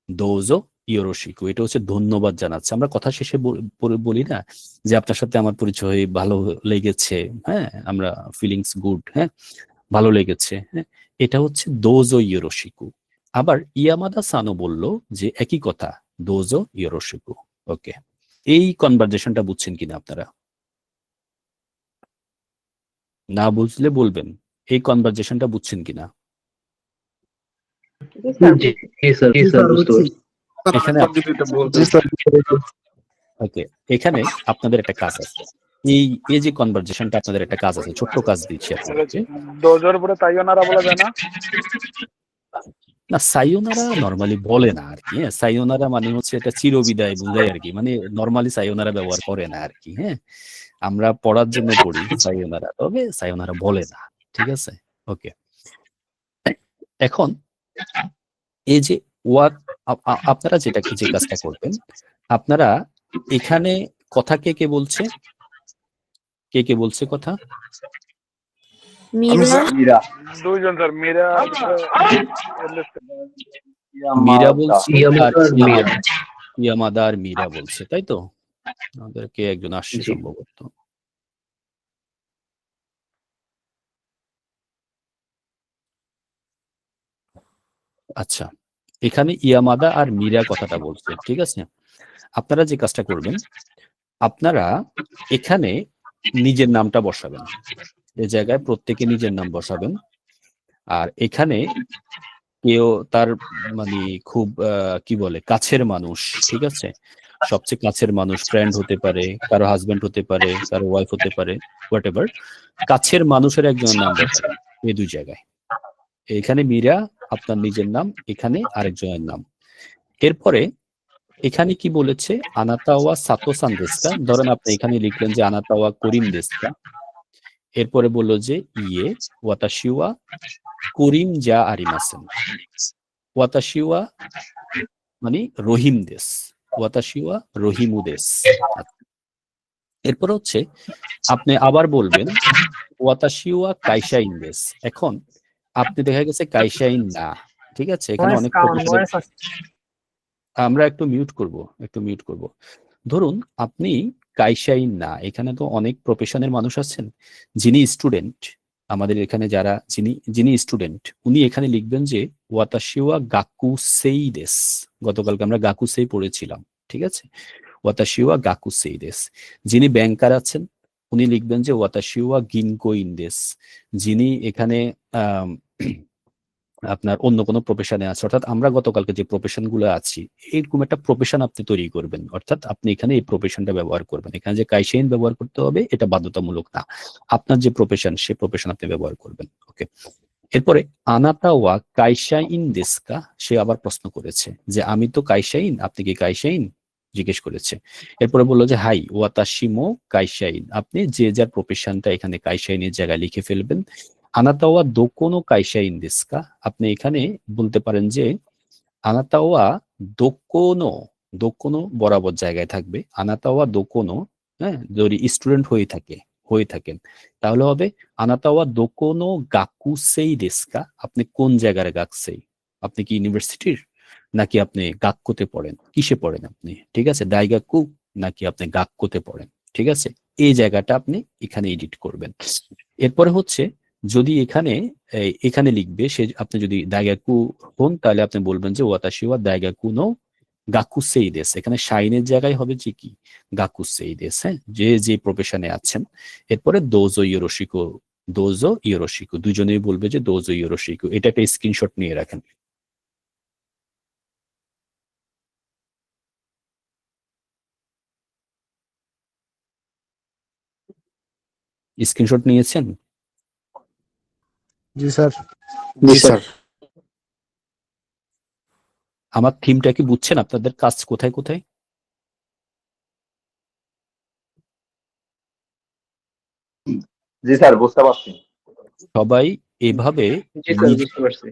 দোজো ইয়োরোশিকু, এটা হচ্ছে ধন্যবাদ জানাচ্ছে। আমরা কথা শেষে বলি না যে আপনার সাথে আমার পরিচয় ভালো লেগেছে, হ্যাঁ, আমরা ফিলিংস গুড, হ্যাঁ, ভালো লেগেছে, হ্যাঁ, এটা হচ্ছে দোজো ইয়োরোশিকু। আবার ইয়ামাদা সানো বলল যে একই কথা, দোজো ইয়োরোশিকু। ওকে, এই কনভারজেশনটা বুঝছেন কিনা আপনারা? না বুঝলে বলবেন, এই কনভারজেশনটা বুঝছেন কিনা? জি জি স্যার বুঝতে পারছি। এখানে ওকে, এখানে আপনাদের একটা কাজ আছে, এই যে কনভারজেশনটা, আপনাদের একটা কাজ আছে, ছোট্ট কাজ দিচ্ছি আপনাদেরকে। দোজোর পরে তাইওনারা বলা যায় না? না, সায়োনারা নরমালি বলে না আর কি, হ্যাঁ, সায়োনারা মানে হচ্ছে এটা চিরবিদায় বুঝায় আর কি, মানে নরমালি সায়োনারা ব্যবহার করে না আর কি, হ্যাঁ, আমরা পড়ার জন্য পড়ি সায়োনারা, তবে সায়োনারা বলে না, ঠিক আছে। ওকে, এখন এই যে ওয়াট, আপনারা যে কাজটা করবেন, আপনারা এখানে কথা কে কে বলছে, কে কে বলছে কথা? মীরা দুইজন স্যার, মীরা মীরা বলছে আর মীরা। ইয়ামাদা আর মীরা বলছে, তাই তো? আমাদেরকে একজন আসছে জি। সম্ভবত। আচ্ছা, এখানে ইয়ামাদা আর মীরা কথাটা বলছে, ঠিক আছে। আপনারা যে কাজটা করবেন, আপনারা এখানে নিজের নামটা বসাবেন, এই জায়গায় প্রত্যেকে নিজের নাম বসাবেন। আর এখানে কেউ তার মানে খুব কি বলে কাছের মানুষ, ঠিক আছে, সবচেয়ে কাছের মানুষ, ফ্রেন্ড হতে পারে, কারো হাজবেন্ড হতে পারে, কারো ওয়াইফ হতে পারে, হোয়াট এভার, কাছের মানুষের একজনের নাম বসাবেন এই দুই জায়গায়। এখানে মীরা আপনার নিজের নাম, এখানে আরেকজনের নাম। এরপরে এখানে কি বলেছে? আনাতাওয়া সাতো সান দেস্কা, ধরেন আপনি এখানে লিখলেন যে আনাতাওয়া করিম দেস্কা। এরপরে বললো যে ইয়ে ওয়াতাশি ওয়া করিম যা আরিমাসেন, ওয়াতাশি ওয়া মানে রহিম দেশ, ওয়াতাশি ওয়া রহিমু দেশ। এরপর হচ্ছে আপনি আবার বলবেন ওয়াতাশি ওয়া কাইশাইন দেশ। এখন আপনি দেখা গেছে কাইশাইন না, ঠিক আছে, এখানে অনেক প্রফেশনাল। আমরা একটু মিউট করব। ধরুন আপনি কাইশাইন না, এখানে তো অনেক প্রফেশনের মানুষ আছেন। যিনি স্টুডেন্ট, আমাদের এখানে যারা যিনি স্টুডেন্ট, উনি এখানে লিখবেন যে ওয়াতাশিওয়া গাকুসেই দেস। গতকালকে আমরা গাকুসেই পড়েছিলাম, ঠিক আছে, ওয়াতাশিওয়া গাকুসেই দেস। যিনি ব্যাংকার আছেন উনি লিখবেন যে ওয়াতাশিওয়া গিনকোইন দেস। যিনি এখানে আহ আপনার অন্য কোনো প্রফেশনে আছে, অর্থাৎ আমরা গতকালকে যে প্রফেশন গুলো আছি এইরকম একটা প্রফেশন আপনি তৈরি করবেন, অর্থাৎ আপনি এখানে এই প্রফেশনটা ব্যবহার করবেন। এখানে যে কাইশাইন ব্যবহার করতে হবে এটা বাধ্যতামূলক না, আপনার যে প্রফেশন সে প্রফেশন আপনি ব্যবহার করবেন। ওকে, এরপরে আনাতা ওয়া কাইশাইন দেস্কা, সে আবার প্রশ্ন করেছে যে আমি তো কাইশাইন, আপনি কি কাইশাইন, জিজ্ঞেস করেছে। এরপরে বললো যে হাই ওয়াতাশিমো কাইশাইন, আপনি যে যার প্রফেশনটা এখানে কাইশাইনের জায়গায় লিখে ফেলবেন। আনাতাওয়া দোকোনো কাইশাইন দেস্কা, আপনি এখানে বলতে পারেন যে আনাতাওয়া দোকোনো, দোকোনো বরাবর জায়গায় থাকবে, আনাতাওয়া দোকোনো, হ্যাঁ, যদি স্টুডেন্ট হয়ে থাকেন তাহলে হবে আনাতাওয়া দোকোনো গাকুসেই দেস্কা, আপনি কোন জায়গার গাকুসেই, আপনি কি ইউনিভার্সিটির নাকি আপনি গাক্কুতে পড়েন, কিসে পড়েন আপনি, ঠিক আছে, দাইগাকু নাকি আপনি গাক্কুতে পড়েন, ঠিক আছে, এই জায়গাটা আপনি এখানে এডিট করবেন। এরপরে হচ্ছে যদি এখানে লিখবে সে, আপনি যদি দাইগাকু হন তাহলে আপনি বলবেন যে ওয়াতাশি ওয়া দাইগাকু নো গাকুসেই দেস, এখানে শাইনের জায়গায় হবে যে কি গাকুসেই দেস, হ্যাঁ, যে প্রফেশনে আছেন। এরপরে দোজো ইয়োরোশিকো, দোজো ইয়োরোশিকো, দুজনেই বলবে যে দোজো ইয়োরোশিকো। এটা একটা স্ক্রিনশট নিয়ে রাখেন। স্ক্রিনশট নিয়েছেন? জি স্যার। জি স্যার। আমার থিমটা কি বুঝছেন? আপনাদের কাজ কোথায় কোথায়? জি স্যার, বুঝতে পারছি। সবাই এভাবে জি স্যার, বুঝতে পারছি।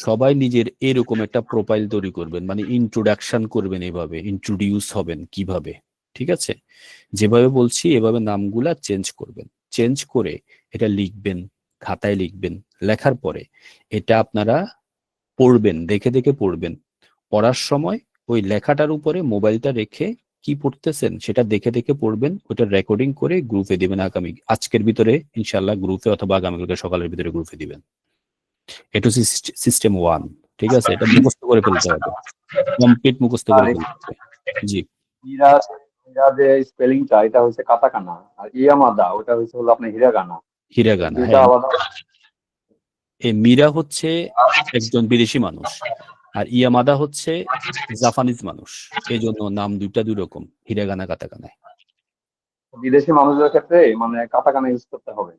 সবাই নিজের এরকম একটা প্রোফাইল তৈরি করবেন, মানে ইন্ট্রোডাকশন করবেন, এভাবে ইন্ট্রোডিউস হবেন কিভাবে, ঠিক আছে, যেভাবে বলছি এভাবে নামগুলা চেঞ্জ করবেন। চেঞ্জ করে এটা লিখবেন, খাতায় লিখবেন। লেখার পরে এটা আপনারা পড়বেন, দেখে দেখে পড়বেন। পড়ার সময় ওই লেখাটার উপরে মোবাইলটা রেখে কি পড়তেছেন সেটা দেখে দেখে পড়বেন, ওটা রেকর্ডিং করে গ্রুপে দিবেন। আজকের ভিতরে ইনশাল্লাহ গ্রুপে, অথবা আগামীকালকে সকালের ভিতরে গ্রুপে দিবেন। এটা হচ্ছে সিস্টেম 1, ঠিক আছে, এটা মুখস্থ করে ফেলতে হবে, কমপ্লিট মুখস্থ করে ফেলতে হবে। জি, মীরা মীরা যে স্পেলিংটা, এটা হচ্ছে কাতাকানা, আর ইয়ামাদা ওটা হচ্ছে হলো আপনার হিরাগানা। হিরাগানা, দুইটা হ্যাঁ। আলাদা। এই মীরা হচ্ছে একজন বিদেশি মানুষ, আর ইয়ামাদা হচ্ছে জাপানিজ মানুষ, এই জন্য নাম দুইটা দুই রকম, হিরাগানা কাতাকানায়। বিদেশি মানুষদের ক্ষেত্রে মানে কাতাকানা ইউজ করতে হবে।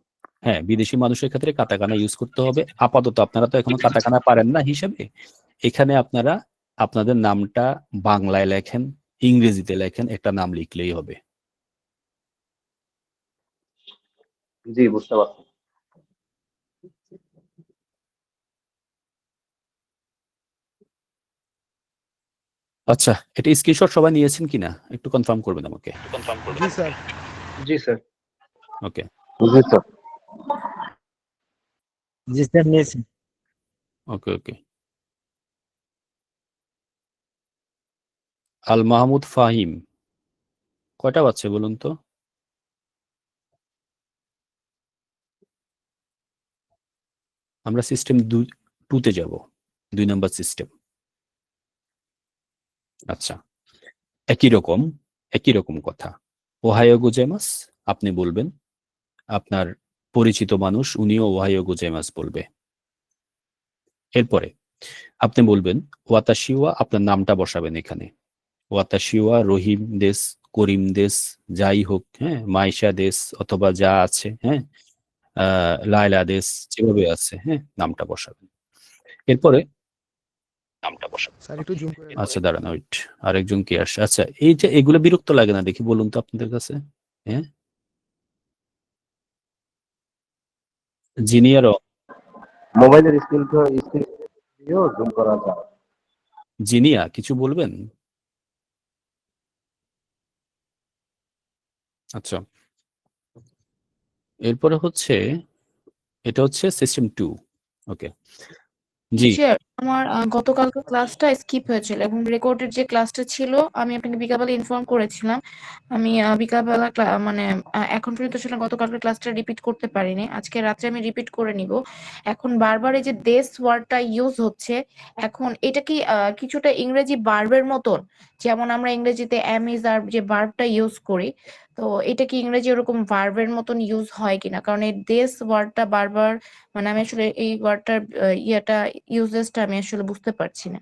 হ্যাঁ, বিদেশি মানুষের ক্ষেত্রে কাতাকানা ইউজ করতে হবে। আপাতত আপনারা তো এখনো কাতাকানা পারেন না হিসেবে এখানে আপনারা আপনাদের নামটা বাংলায় লেখেন, ইংরেজিতে লেখেন, একটা নাম লিখলেই হবে। জি, বুঝতে পারছি। আচ্ছা, এটা স্ক্রিনশট সবাই নিয়েছেন কিনা একটু কনফার্ম করবেন আমাকে। জি স্যার। জি স্যার। ওকে, জি স্যার। জি স্যার, নিয়েছি। ওকে, ওকে। আল মাহমুদ ফাহিম কয়টা বাচ্চা বলুন তো? আমরা সিস্টেম 2-তে যাব, 2 নাম্বার সিস্টেম। আচ্ছা, একই রকম কথা। ওহাইও গোজাইমাস আপনি বলবেন, আপনার পরিচিত মানুষ উনিও ওহাইও গোজাইমাস বলবে। এরপরে আপনি বলবেন ওয়াতাশিওয়া, আপনার নামটা বসাবেন এখানে, ওয়াতাশিওয়া রহিম দেশ, করিম দেশ, যাই হোক, হ্যাঁ, মাইশা দেশ অথবা যা আছে, হ্যাঁ, লায়লা দেশ, যেভাবে আছে, হ্যাঁ, নামটা বসাবেন। এরপরে নামটা বসাবেন। স্যার একটু জুম করে আচ্ছা দাঁড়ান, ওয়েট, আরেকজন কে আসছে। আচ্ছা, এই যে এগুলো বিরক্ত লাগে না দেখি বলুন তো আপনাদের কাছে? হ্যাঁ, জিনিয়ারও মোবাইলের স্ক্রিন দিয়েও জুম করা যায়। জিনিয়া কিছু বলবেন? আচ্ছা, এরপরে হচ্ছে এটা হচ্ছে সিস্টেম 2। ওকে, জি টিচার, আমার গতকালকে ক্লাসটা স্কিপ হয়েছিল এবং রেকর্ডের যে ক্লাসটা ছিল আমি আপনাকে বিকালবেলা ইনফর্ম করেছিলাম। আমি বিকালবেলা মানে এখন পর্যন্ত আসলে গতকালকে ক্লাসটা রিপিট করতে পারিনি। আজকে রাত্রে আমি রিপিট করে নিব। এখন বারবার এই যে দেশ ওয়ার্ডটা ইউজ হচ্ছে, এখন এটা কি কিছুটা ইংরেজি ভার্বের মতন, যেমন আমরা ইংরেজিতে am is আর যে ভার্বটা ইউজ করি, তো এটা কি ইংরেজি ওরকম ভার্বের মতন ইউজ হয় কিনা? কারণ এই দেশ ওয়ার্ডটা বারবার, মানে আমি আসলে এই ওয়ার্ডটার ইয়েটা ইউজেসটা আমি আসলে বুঝতে পারছি না।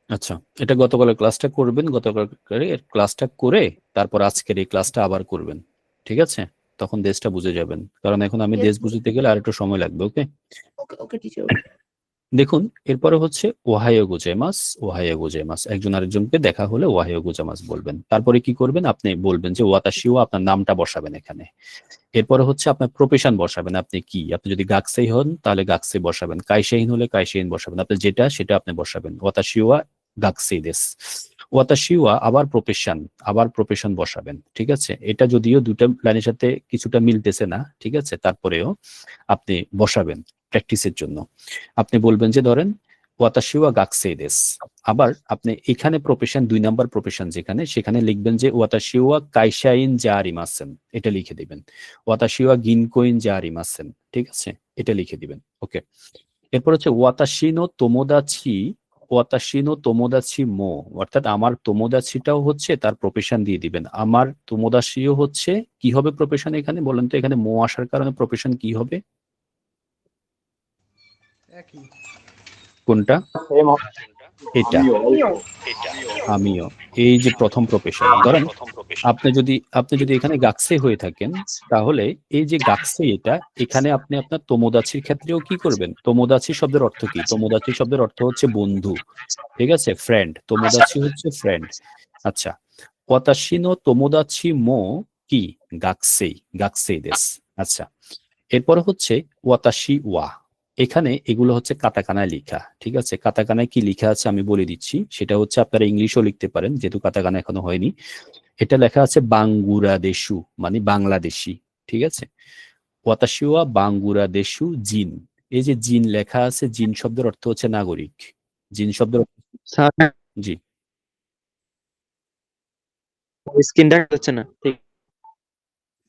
আচ্ছা, এটা গতকালের ক্লাসটা করবেন, গতকালের ক্লাসটা করে তারপর আজকের এই ক্লাসটা আবার করবেন, ঠিক আছে? তখন দেশটা বুঝে যাবেন, কারণ এখন আমি দেশ বুঝতে গেলে আর একটু সময় লাগবে। ওকে, ওকে ওকে টিচার। দেখুন এরপরে হচ্ছে ওহাইও গোজাইমাস। ওহাইও গোজাইমাস, একজন আরেকজনকে দেখা হলে ওহাইও গোজাইমাস বলবেন। তারপরে কি করবেন, আপনি বলবেন যে ওয়াতাশিও, আপনার নামটা বসাবেন এখানে। এরপরে হচ্ছে আপনার প্রফেশন বসাবেন, আপনি কি। আপনি যদি গাকসেই হন তাহলে গাকসেই বসাবেন, কাইসেইন হলে কাইসেইন বসাবেন, আপনি যেটা সেটা আপনি বসাবেন। ওয়াতাশিওয়া গাকসেই দেস। ওয়াতাশিওয়া আবার প্রফেশন বসাবেন, ঠিক আছে? এটা যদিও দুটো লাইনের সাথে কিছুটা মিলতেছে না, ঠিক আছে, তারপরেও আপনি বসাবেন প্র্যাকটিসের জন্য। আপনি বলবেন যে ধরেন ওয়াতাশিওয়া গাকসেই দেস। আবার আপনি এখানে প্রফেশন 2 নাম্বার প্রফেশন যেখানে, সেখানে লিখবেন যে ওয়াতাশিওয়া কাইশাইন জারিমাসেন, এটা লিখে দিবেন। ওয়াতাশিওয়া গিনকোইন জারিমাসেন, ঠিক আছে, এটা লিখে দিবেন। ওকে, এরপর হচ্ছে ওয়াতাশিনো তোমোদাচি মো, অর্থাৎ আমার তোমোদাচিটাও হচ্ছে তার প্রফেশন দিয়ে দিবেন। আমার তোমোদাচিও হচ্ছে কি হবে প্রফেশন এখানে বলেন তো, এখানে মো আসার কারণে প্রফেশন কি হবে? কোনটা? সেম এটা, আমিও আমিও। এই যে প্রথম প্রফেশন, ধরেন আপনি যদি এখানে গাকসে হয়ে থাকেন, তাহলে এই যে গাকসে, এটা এখানে আপনি আপনার তোমোদাচির ক্ষেত্রেও কি করবেন। তোমোদাচি শব্দের অর্থ কি? তোমোদাচি শব্দের অর্থ হচ্ছে বন্ধু, ঠিক আছে, ফ্রেন্ড। তোমোদাচি হচ্ছে ফ্রেন্ড। আচ্ছা, ওয়াতাশিনো তোমোদাচি মো কি গাকসেই দেস। আচ্ছা, এরপরে হচ্ছে ওয়াতাশি ওয়া। এখানে এগুলো হচ্ছে কাতাকানায় লেখা, ঠিক আছে? কাতাকানায় কি লেখা আছে আমি বলে দিচ্ছি, সেটা হচ্ছে আপনারা ইংলিশও লিখতে পারেন, যেহেতু কাতাকানা এখনো হয়নি। এটা লেখা আছে বাঙ্গুরাদেশু, মানে বাংলাদেশি, ঠিক আছে? ওয়াতাশিওয়া বাঙ্গুরাদেশু জিন। এই যে জিন লেখা আছে, জিন শব্দের অর্থ হচ্ছে নাগরিক। জিন শব্দের স্যার জি, স্ক্রিন দেখা যাচ্ছে না, ঠিক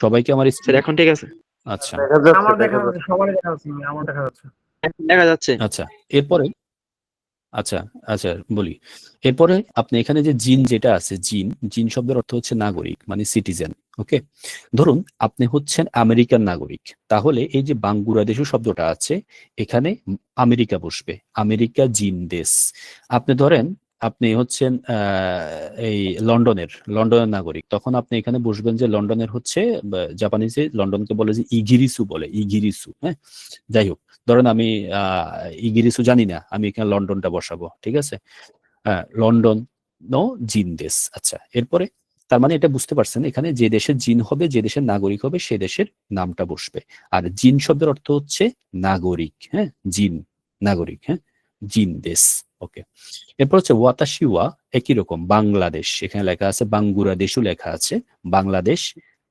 সবাইকে আমার স্যার এখন ঠিক আছে, আচ্ছা আমার দেখা যাচ্ছে, সবারই দেখা যাচ্ছে, আমার দেখা যাচ্ছে। এখন দেখা যাচ্ছে। আচ্ছা, এরপরে আচ্ছা আচ্ছা বলি। এরপরে আপনি এখানে যে জিন যেটা আছে, জিন শব্দের অর্থ হচ্ছে নাগরিক, মানে সিটিজেন। ওকে, ধরুন আপনি হচ্ছেন আমেরিকান নাগরিক, তাহলে এই যে বাঙ্গুরাদেশু শব্দটা আছে, এখানে আমেরিকা বসবে, আমেরিকা জিন দেশ। আপনি ধরেন আপনি হচ্ছেন এই লন্ডনের নাগরিক, তখন আপনি এখানে বসবেন যে লন্ডনের হচ্ছে জাপানিজে লন্ডনকে বলে যে ইগিরিসু বলে, ইগিরিসু। হ্যাঁ, যাই হোক, ধরেন আমি ইগিরিসু জানি না, আমি এখানে লন্ডনটা বসাবো, ঠিক আছে? লন্ডন নো জিন দেশ। আচ্ছা, এরপরে তার মানে এটা বুঝতে পারছেন, এখানে যে দেশের জিন হবে, যে দেশের নাগরিক হবে, সে দেশের নামটা বসবে। আর জিন শব্দের অর্থ হচ্ছে নাগরিক। হ্যাঁ, জিন নাগরিক। হ্যাঁ, জিন দেশ। ওকে, এরপর হচ্ছে ওয়াতাশিওয়া, একই রকম বাংলাদেশ, এখানে লেখা আছে বাঙ্গুরাদেশও লেখা আছে, বাংলাদেশ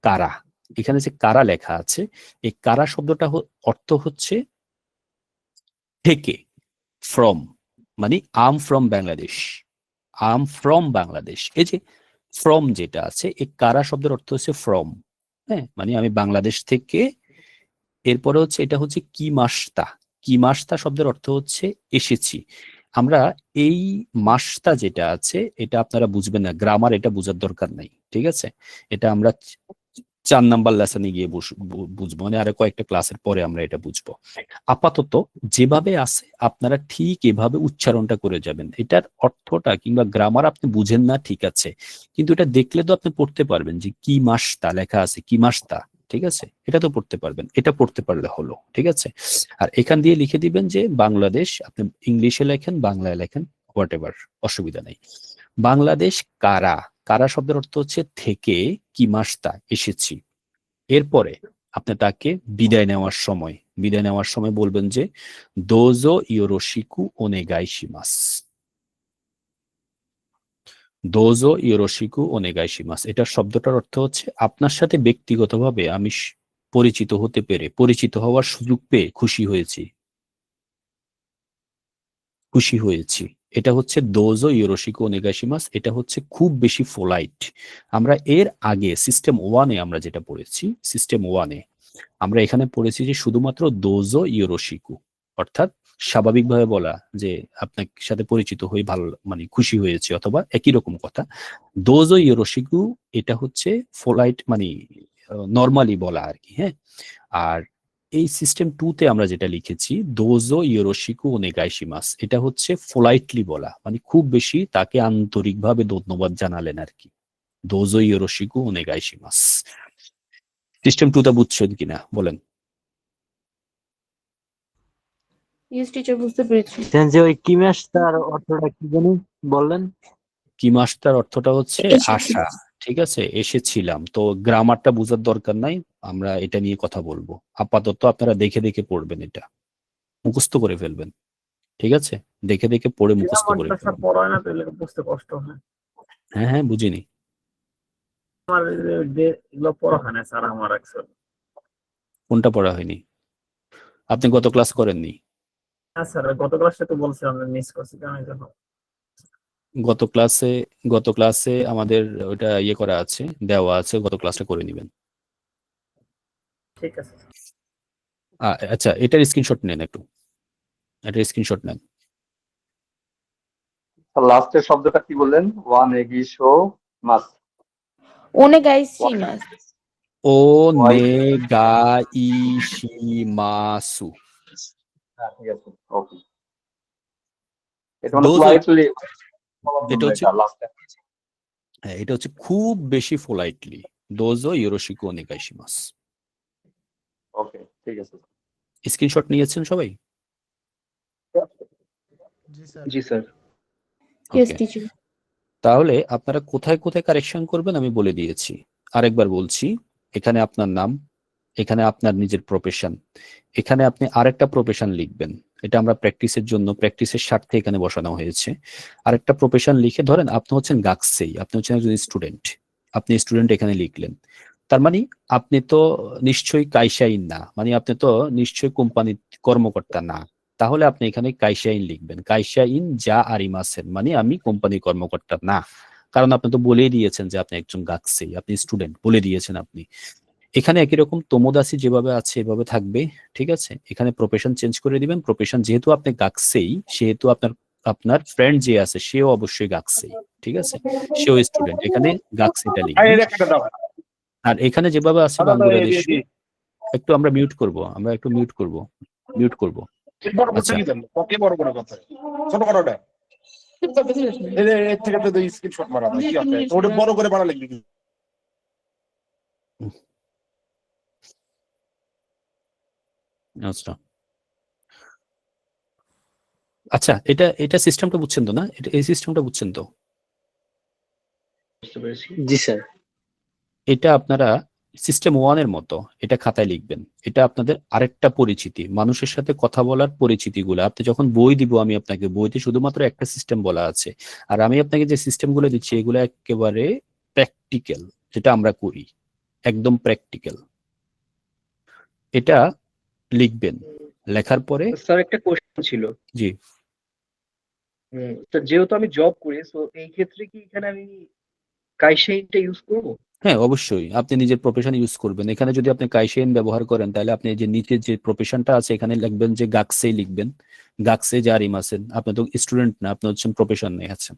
কারা। এখানে যে কারা লেখা আছে, এই কারা শব্দটা অর্থ হচ্ছে থেকে, ফ্রম, মানে আম ফ্রম বাংলাদেশ, এই যে ফ্রম যেটা আছে, এই কারা শব্দের অর্থ হচ্ছে ফ্রম। হ্যাঁ, মানে আমি বাংলাদেশ থেকে। এরপরে হচ্ছে এটা হচ্ছে কি মাস্তা শব্দের অর্থ হচ্ছে এসেছি। আমরা এই মাসটা যেটা আছে, এটা আপনারা বুঝবেন না, গ্রামার এটা বোঝার দরকার নাই, ঠিক আছে? এটা আমরা 4 নাম্বার লেসনে গিয়ে বুঝবো, মানে আরো কয়েকটা ক্লাসের পরে আমরা এটা বুঝবো। আপাতত যেভাবে আছে আপনারা ঠিক এভাবে উচ্চারণটা করে যাবেন। এটার অর্থটা কিংবা গ্রামার আপনি বুঝেন না, ঠিক আছে, কিন্তু এটা দেখলে তো আপনি পড়তে পারবেন যে কি মাসটা লেখা আছে, কি মাসটা, ঠিক আছে? এটা তো পড়তে পারবেন, এটা পড়তে পারলে হলো, ঠিক আছে? আর এখান দিয়ে লিখে দিবেন যে বাংলাদেশ, আপনি ইংলিশে লেখেন, বাংলায় লেখেন, হোয়াট এভার, অসুবিধা নেই। বাংলাদেশ কারা শব্দের অর্থ হচ্ছে থেকে, কি মাসটা এসেছি। এরপরে আপনি তাকে বিদায় নেওয়ার সময় বলবেন যে দোজো ইয়োরোশিকু ওনেগাইশিমাস। দোজো ইয়োরোশিকু ওনেগাইশিমাস, এটার শব্দটার অর্থ হচ্ছে আপনার সাথে ব্যক্তিগতভাবে আমি পরিচিত হতে পেরে, পরিচিত হওয়ার সুযোগ পেয়ে খুশি হয়েছি। এটা হচ্ছে দোজো ইয়োরোশিকু ওনেগাইশিমাস। এটা হচ্ছে খুব বেশি পোলাইট। আমরা এর আগে সিস্টেম 1-এ আমরা যেটা পড়েছি, সিস্টেম 1-এ আমরা এখানে পড়েছি যে শুধুমাত্র দোজো ইয়োরোশিকু, অর্থাৎ স্বাভাবিকভাবে বলা যে আপনার সাথে পরিচিত হয়ে ভালো মানে খুশি হয়েছে অথবা একই রকম কথা। দোজো ইয়োরোশিকু এটা হচ্ছে পোলাইট মানে নর্মালি বলা আর কি। হ্যাঁ, আর এই সিস্টেম 2-তে আমরা যেটা লিখেছি দোজো ইয়োরোশিকু ওনেগাইশিমাস, এটা হচ্ছে পোলাইটলি বলা, মানে খুব বেশি তাকে আন্তরিকভাবে ধন্যবাদ জানালেন আর কি। দোজো ইয়োরোশিকু ওনেগাইশিমাস। সিস্টেম 2টা বুঝছেন কিনা বলেন? ইয়েস টিচার, বুঝতে পেরেছি। যে ওই কিমাস তার অর্থটা কি জানি বললেন? কিমাসটার অর্থটা হচ্ছে এসেছি। আশা, ঠিক আছে, এসেছিলাম। তো গ্রামারটা বোঝার দরকার নাই, আমরা এটা নিয়ে কথা বলবো। আপাতত আপনারা দেখে দেখে পড়বেন, এটা মুখস্থ করে ফেলবেন, ঠিক আছে? দেখে দেখে পড়ে মুখস্থ করে ফেলবেন। পড়ায় না তাহলে বুঝতে কষ্ট হয়। হ্যাঁ হ্যাঁ, বুঝিনি। আমার এগুলো পড়া হয় না স্যার আমার অ্যাকচুয়ালি। কোনটা পড়া হয়নি? আপনি গত ক্লাস করেননি? হ্যাঁ স্যার, গত ক্লাসে তো বলছিলাম আমি মিস করছি, কেন এই জন্য। গত ক্লাসে আমাদের ওটা ইয়ে করা আছে, দেওয়া আছে, গত ক্লাসটা করে নেবেন। ঠিক আছে। আচ্ছা, এটার স্ক্রিনশট নেন একটু, এটার স্ক্রিনশট নেন। লাস্টের শব্দটা কি বললেন? ওয়ানেগিশোমাস। ওনেগাইশিমাস। ওনেগাইশিমাসু। হ্যাঁ ঠিক আছে, ওকে। এটা মানে Those স্লাইটলি এটা হচ্ছে হ্যাঁ, এটা হচ্ছে খুব বেশি পোলাইটলি দোজো ইয়োরোশিকু ওনেগাইশিমাস। ওকে, ঠিক আছে। স্ক্রিনশট নিয়েছেন সবাই? জি স্যার। Yes okay, teacher. তাহলে আপনারা কোথায় কোথায় কারেকশন করবেন আমি বলে দিয়েছি, আরেকবার বলছি। এখানে আপনার নাম, এখানে আপনার নিজের প্রফেশন, এখানে আপনি আরেকটা প্রফেশন লিখবেন। এটা আমরা প্র্যাকটিসের জন্য, প্র্যাকটিসের স্বার্থে এখানে বসানো হয়েছে। আরেকটা প্রফেশন লিখে, ধরেন আপনি হচ্ছেন গাকসেই, আপনি হচ্ছেন একজন স্টুডেন্ট, আপনি স্টুডেন্ট এখানে লিখলেন। তার মানে আপনি তো নিশ্চয়ই কাইসাইন না, মানে আপনি তো নিশ্চয়ই কোম্পানির কর্মকর্তা না। তাহলে আপনি এখানে কাইসাইন লিখবেন, কাইসাইন যা আরিমাসেন, মানে আমি কোম্পানির কর্মকর্তা না। কারণ আপনি তো বলেই দিয়েছেন যে আপনি একজন গাকসেই, আপনি স্টুডেন্ট বলে দিয়েছেন আপনি। এখানে একই রকম তোমোদাসি যেভাবে আছে এভাবে থাকবে, ঠিক আছে? এখানে প্রফেশন চেঞ্জ করে দিবেন। প্রফেশন যেহেতু আপনি গাকসেই, সেহেতু আপনার ফ্রেন্ড যে আছে সেও অবশ্যই গাকসেই, ঠিক আছে? সেও স্টুডেন্ট, এখানে গাকসেইটা লিখবেন। আর এখানে যেভাবে আছে বাংলাদেশ, একটু আমরা মিউট করব, মিউট করব। আচ্ছা, বড় বড় কথা ছোট বড়টা এর থেকে তো স্ক্রিনশট মারা কি আছে, ওটা বড় করে বানা লিখবি। আচ্ছা আচ্ছা, এটা সিস্টেমটা বুঝছেন তো না? এই সিস্টেমটা বুঝছেন তো? বুঝতে পেরেছি। জি স্যার। এটা আপনারা সিস্টেম 1-এর মতো এটা খাতায় লিখবেন। এটা আপনাদের আরেকটা পরিচিতি, মানুষের সাথে কথা বলার পরিচিতিগুলো। আপনি যখন বই দিব আমি আপনাকে, বইতে শুধুমাত্র একটা সিস্টেম বলা আছে, আর আমি আপনাকে যে সিস্টেমগুলো দিচ্ছি এগুলো একেবারে প্র্যাকটিক্যাল, যেটা আমরা করি একদম প্র্যাকটিক্যাল। এটা লিখবেন, লেখার পরে স্যার একটা কোশ্চেন ছিল। জি, তো যেহেতু আমি জব করি, সো এই ক্ষেত্রে কি এখানে আমি কাইসাইনটা ইউজ করব? হ্যাঁ অবশ্যই আপনি নিজের প্রফেশন ইউজ করবেন। এখানে যদি আপনি কাইসেইন ব্যবহার করেন তাহলে আপনি যে নিচের যে প্রফেশনটা আছে এখানে লিখবেন যে গাকসেই লিখবেন, গাকসে জারিম আছেন। আপনি তো স্টুডেন্ট না, আপনি হচ্ছেন প্রফেশন নিয়ে আছেন,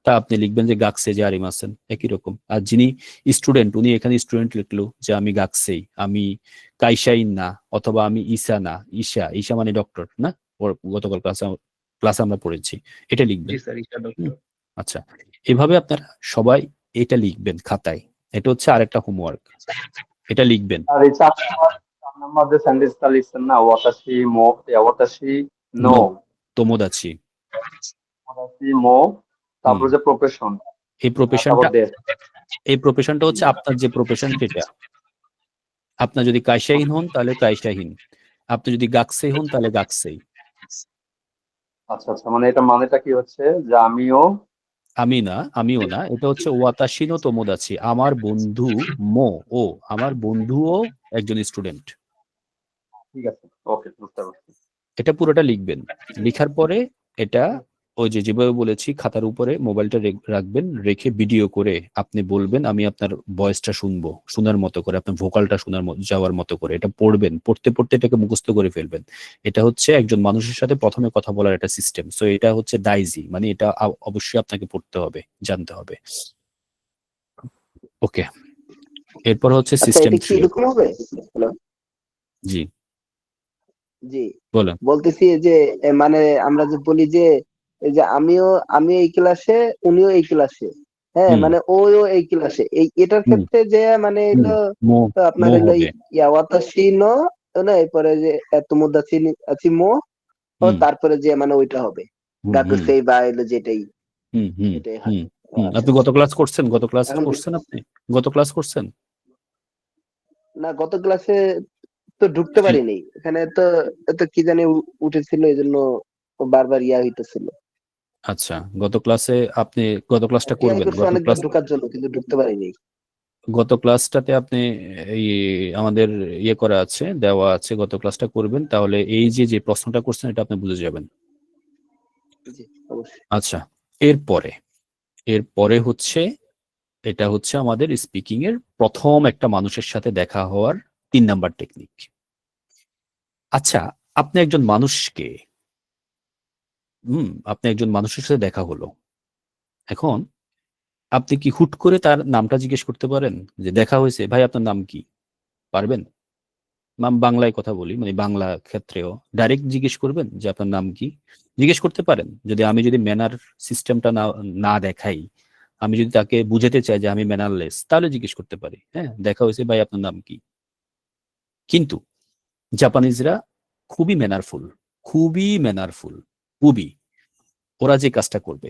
তা আপনি লিখবেন যে গাকসে জারিম আছেন, একই রকম। আর যিনি স্টুডেন্ট উনি এখানে স্টুডেন্ট লিখলো যে আমি গাকসেই, আমি কাইসাইন না, অথবা আমি ঈশা না, ঈশা মানে ডক্টর না, ওর গতকাল ক্লাসে আমরা পড়েছি, এটা লিখবেন। জি স্যার, ইশা ডক্টর। আচ্ছা, এভাবে আপনারা সবাই এটা লিখবেন খাতায়। এটা হচ্ছে আরেকটা হোমওয়ার্ক, এটা লিখবেন। আর এই 4 নাম্বার যে সেন্টেন্সটা লিখছেন না, ওয়াতাশি মো, ওয়াতাশি নো, তোমোদাচি, ওয়াতাশি মো, তারপর যে প্রফেশন, এই প্রফেশনটা হচ্ছে আপনার যে প্রফেশন সেটা, আপনার যদি কায়সাহীন হন তাহলে কায়সাহীন, আপনি যদি গাকসেই হন তাহলে গাকসেই। আচ্ছা আচ্ছা, মানে এটা মানেটা কি হচ্ছে যে আমিও না, এটা হচ্ছে ওয়াতাশিনো তোমোদাচি, আমার বন্ধু মো ও, আমার বন্ধুও একজন স্টুডেন্ট। ঠিক আছে, ওকে, বুঝতে পারছি। এটা পুরোটা লিখবেন। লিখার পরে এটা ওই যে যেভাবে বলেছি খাতার উপরে মোবাইলটা রাখবেন, রেখে ভিডিও করে আপনি বলবেন আমি আপনার ভয়েসটা শুনবো, শোনার মতো করে, আপনার ভোকালটা যাওয়ার মতো করে এটা পড়বেন। পড়তে পড়তে এটাকে মুখস্থ করে ফেলবেন। এটা হচ্ছে একজন মানুষের সাথে প্রথমে কথা বলার একটা সিস্টেম। সো এটা হচ্ছে দাইজি, মানে এটা অবশ্যই আপনাকে পড়তে হবে, জানতে হবে। ওকে, এরপর হচ্ছে আচ্ছা, সিস্টেম এটা কি 3। এরকম হবে? হ্যালো, জি জি, বলেন। বলতেছি যে মানে আমরা যে বলি যে এই যে আমি এই ক্লাসে, উনিও এই ক্লাসে, হ্যাঁ, হুম মানে ও এই ক্লাসে, এটার হুম ক্ষেত্রে যে মানে হুম এলো মো আপনার মো হলো হবে। ওয়াতাসি নো, না, এরপরে যে তোমোদাচি আছি মো, ও হুম তারপরে যে মানে ওইটা হবে হুম হুম গাকুসেই বা এলো যেটাই, হুম হুম এটাই হয়। হুম ও হুম আচ্ছা আপনি গত আচ্ছা, ক্লাস করছেন? গত ক্লাস এখন করছেন আপনি? গত ক্লাস করছেন? না, গত ক্লাসে তো ঢুকতে কি? পারিনি, এখানে তো তো কি জানি উঠেছিল, এই জন্য বারবার হইতেছিল। আচ্ছা, গত ক্লাসে আপনি গত ক্লাসটা ট্রাই করবেন। করছি অনেকবার ঢোকার জন্য, কিন্তু ঢুকতে পারিনি। গত ক্লাসটাতে আপনি এই আমাদের করা আছে, দেওয়া আছে, গত ক্লাসটা করবেন, তাহলে এই যে যে প্রশ্নটা করছেন এটা আপনি বুঝে যাবেন। জি, অবশ্যই। আচ্ছা, এরপরে এরপরে হচ্ছে এটা হচ্ছে আমাদের স্পিকিং এর প্রথম একটা মানুষের সাথে দেখা হওয়ার 3 নাম্বার টেকনিক। আচ্ছা, আপনি একজন মানুষকে আপনি একজন মানুষের সাথে দেখা হলো। এখন আপনি কি হুট করে তার নামটা জিজ্ঞেস করতে পারেন? যে দেখা হয়েছে, ভাই আপনার নাম কি? পারবেন? বাংলায় কথা বলি, মানে বাংলা ক্ষেত্রেও ডাইরেক্ট জিজ্ঞেস করবেন যে আপনার নাম কি? জিজ্ঞেস করতে পারেন। আমি যদি ম্যানার সিস্টেমটা না না দেখাই, আমি যদি তাকে বুঝাতে চাই যে আমি ম্যানারলেস, তাহলে জিজ্ঞেস করতে পারি, হ্যাঁ দেখা হয়েছে, ভাই আপনার নাম কি? কিন্তু জাপানিজরা খুবই ম্যানারফুল, খুবই ম্যানারফুল, খুবই। ওরা যে কাজটা করবে,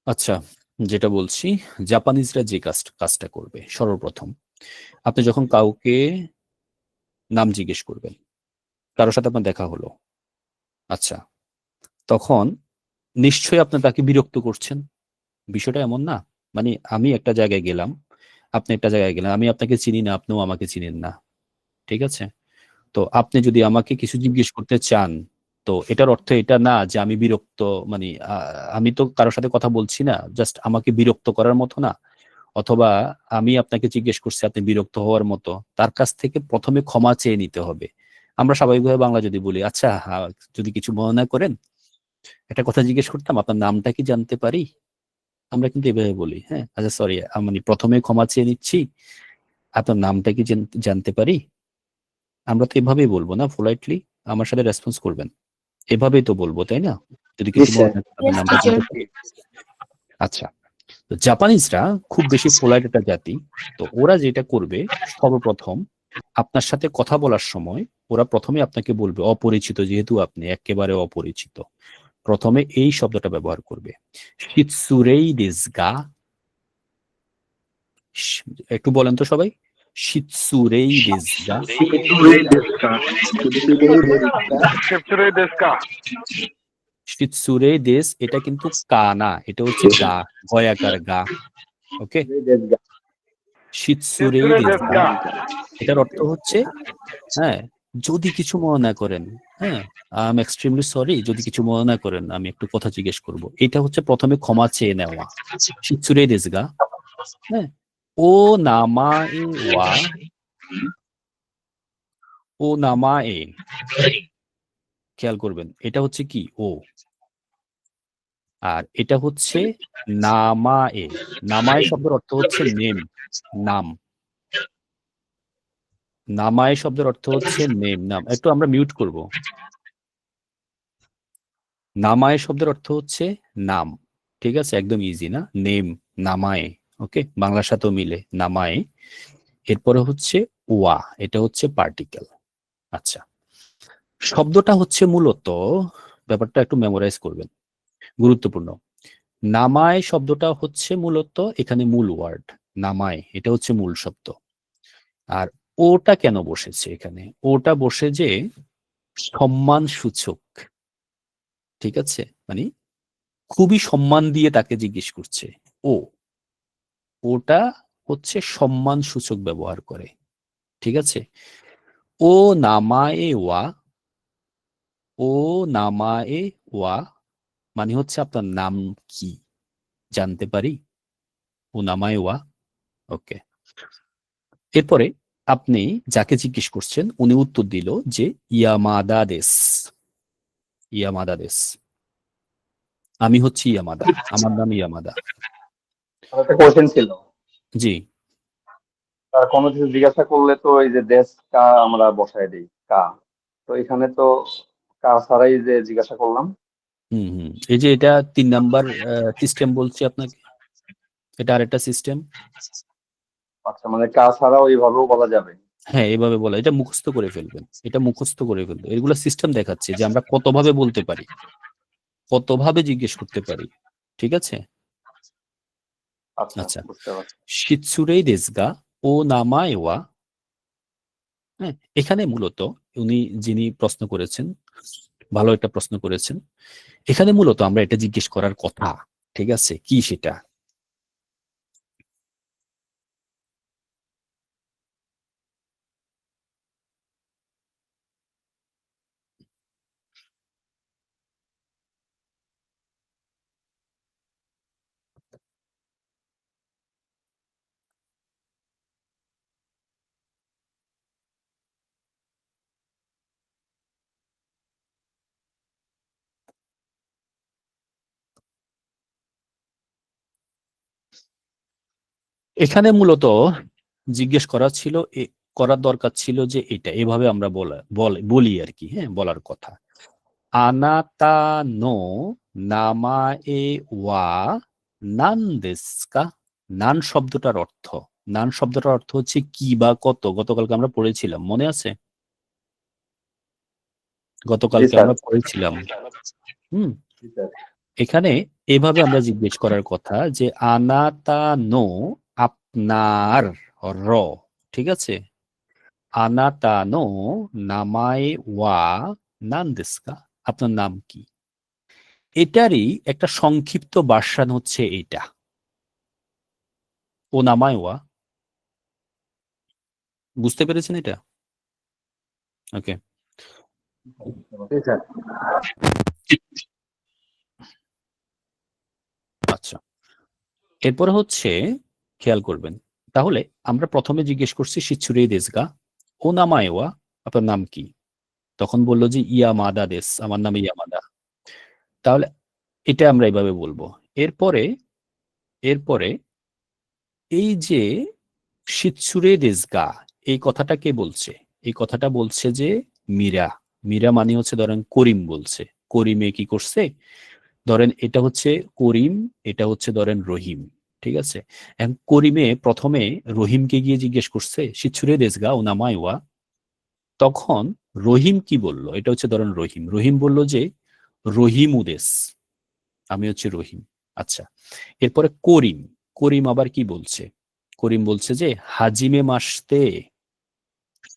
আচ্ছা যেটা বলছি, জাপানিজরা যে কাজটা করবে, সর্বপ্রথম আপনি যখন কাউকে নাম জিজ্ঞেস করবেন, কারোর সাথে আপনার দেখা হলো, আচ্ছা, তখন নিশ্চয়ই আপনি তাকে বিরক্ত করছেন। বিষয়টা এমন না, মানে আমি একটা জায়গায় গেলাম, আপনি একটা জায়গায় গেলেন, আমি আপনাকে চিনি না, আপনিও আমাকে চিনেন না, ঠিক আছে? তো আপনি যদি আমাকে কিছু জিজ্ঞেস করতে চান, তো এটার অর্থ এটা না যে আমি বিরক্ত, মানে আমি তো কারোর সাথে কথা বলছি না, জাস্ট আমাকে বিরক্ত করার মতো না, অথবা আমি আপনাকে জিজ্ঞেস করছি আপনি বিরক্ত হওয়ার মতো। তার কাছ থেকে প্রথমে ক্ষমা চেয়ে নিতে হবে। আমরা স্বাভাবিকভাবে বাংলা যদি বলি, আচ্ছা যদি কিছু মনে না করেন একটা কথা জিজ্ঞেস করতাম, আপনার নামটা কি জানতে পারি? আমরা কিন্তু এভাবে বলি, হ্যাঁ, আচ্ছা সরি, মানে প্রথমে ক্ষমা চেয়ে নিচ্ছি, আপনার নামটা কি জানতে পারি? আমরা তো এভাবেই বলবো না পোলাইটলি? আমার সাথে রেসপন্স করবেন, এভাবেই তো বলবো, তাই না? যদি কিছু মনে না করেন, আপনার Yes, নামটা teacher. জানতে পারি। আচ্ছা, তো জাপানিজরা খুব বেশি পোলাইট একটা জাতি। তো ওরা যেটা করবে, সর্বপ্রথম আপনার সাথে কথা বলার সময় ওরা প্রথমে আপনাকে বলবে, অপরিচিত যেহেতু আপনি একেবারে অপরিচিত, প্রথমে এই শব্দটা ব্যবহার করবে, শিতসুরেই দেসগা। একটু বলেন তো সবাই, শিতসুরেই দেসগা। শিতসুরে দেশ, এটা কিন্তু কা না, এটা হচ্ছে গা, গয়াকার গা। ওকে, শিতসুরেই দেসগা, এটার অর্থ হচ্ছে, হ্যাঁ, যদি কিছু মনে না করেন, হ্যাঁ, আই এম এক্সট্রিমলি সরি, যদি কিছু মনে না করেন আমি একটু কথা জিজ্ঞেস করব। এটা হচ্ছে প্রথমে ক্ষমা চেয়ে নেওয়া, শিতসুরে দেসগা। হ্যাঁ, ও নামা এ ওয়া, ও নামা এ, খেয়াল করবেন, এটা হচ্ছে কি ও, আর এটা হচ্ছে নামায়ে। নামায়ে শব্দের অর্থ হচ্ছে নেম, নাম। নামায়ে শব্দের অর্থ হচ্ছে নেম, নাম। একটু আমরা মিউট করব। নামায়ে শব্দের অর্থ হচ্ছে নাম, ঠিক আছে? একদম ইজি না? নেম, নামায়ে, ওকে, বাংলার সাথেও মিলে নামায়। এরপরে হচ্ছে ওয়া, এটা হচ্ছে পার্টিকেল। আচ্ছা, শব্দটা হচ্ছে মূলত, ব্যাপারটা একটু মেমোরাইজ করবেন, গুরুত্বপূর্ণ। নামায় শব্দটা হচ্ছে মূলত এখানে মূল ওয়ার্ড, নামায় এটা হচ্ছে মূল শব্দ। আর ওটা কেন বসেছে এখানে? ওটা বসে যে সম্মান সূচক, ঠিক আছে, মানে খুবই সম্মান দিয়ে তাকে জিজ্ঞেস করছে। ওটা হচ্ছে সম্মান সূচক ব্যবহার করে, ঠিক আছে। ও নামায়ে ওয়া, ও নামায়ে ওয়া মানে হচ্ছে আপনার নাম কি জানতে পারি, ও নামায়ে ওয়া। ওকে, এরপরে আপনি যাকে জিজ্ঞেস করছেন উনি উত্তর দিল যে ইয়ামাদা দেস, ইয়ামাদা দেস, আমি হচ্ছি ইয়ামাদা, আমার নাম ইয়ামাদা। আমার একটা কোশ্চেন ছিল, জি, তার কোনো কিছু জিজ্ঞাসা করলে তো এই যে দেশ কা আমরা বসায় দিই কা, তো এখানে তো কা ছাড়াই যে জিজ্ঞাসা করলাম। এই যে এটা 3 নাম্বার সিস্টেম বলছি আপনাকে, এটা আরেকটা সিস্টেম। আচ্ছা, মানে কা ছাড়াও এইভাবেও বলা যাবে? হ্যাঁ, এভাবে বলা, এটা মুখস্থ করে ফেলবেন, এটা মুখস্থ করে ফেলবেন। এগুলো সিস্টেম দেখাচ্ছে যে আমরা কতভাবে বলতে পারি, কতভাবে জিজ্ঞেস করতে পারি, ঠিক আছে। আচ্ছা, আচ্ছা, বুঝতে পারছি। শিতসুরেই দেসগা ও নামা এওয়া। হ্যাঁ, এখানে মূলত উনি যিনি প্রশ্ন করেছেন, ভালো একটা প্রশ্ন করেছেন। এখানে মূলত আমরা এটা জিজ্ঞেস করার কথা, ঠিক আছে, কি সেটা? এখানে মূলত জিজ্ঞেস করা ছিল, করার দরকার ছিল যে এটা এভাবে আমরা বলি আর কি, হ্যাঁ, বলার কথা। আনাতা নো নামা এ ওয়া নান দেস্কা। নান শব্দটার অর্থ, নান শব্দটার অর্থ হচ্ছে কি বা কত। গতকালকে আমরা পড়েছিলাম, মনে আছে? গতকালকে আমরা পড়েছিলাম। এখানে এভাবে আমরা জিজ্ঞেস করার কথা যে আনাতা নো, আপনার, র, ঠিক আছে, আনাতা নো নামায়ে ওয়া নান দেস্কা, আপনার নাম কি। এটারই একটা সংক্ষিপ্ত ভার্সন হচ্ছে এটা, ও নামায়ে ওয়া। বুঝতে পেরেছেন এটা? ওকে, আচ্ছা, এরপরে হচ্ছে খেয়াল করবেন, তাহলে আমরা প্রথমে জিজ্ঞেস করছি শিচ্ছুরে দেশগা ও নামায়ে ওয়া, আপনার নাম কি? তখন বললো যে ইয়ামাদা দেশ, আমার নাম ইয়ামাদা। তাহলে এটা আমরা এভাবে বলবো। এরপরে এরপরে এই যে শিৎসুরে দেশগা, এই কথাটা কে বলছে? এই কথাটা বলছে যে মীরা। মীরা মানে হচ্ছে ধরেন করিম বলছে। করিমে কি করছে, ধরেন এটা হচ্ছে করিম, এটা হচ্ছে ধরেন রহিম, ঠিক আছে। এখন করিমে প্রথমে রহিমকে গিয়ে জিজ্ঞেস করছে শিৎসুরে দেশগা ও নামাইওয়া। তখন রহিম কি বলল? এটা হচ্ছে ধরেন রহিম, রহিম বলল যে রহিম উদেশ, আমি হচ্ছে রহিম। আচ্ছা, এরপরে করিম, করিম আবার কি বলছে? করিম বলছে যে হাজিমে মাসতে।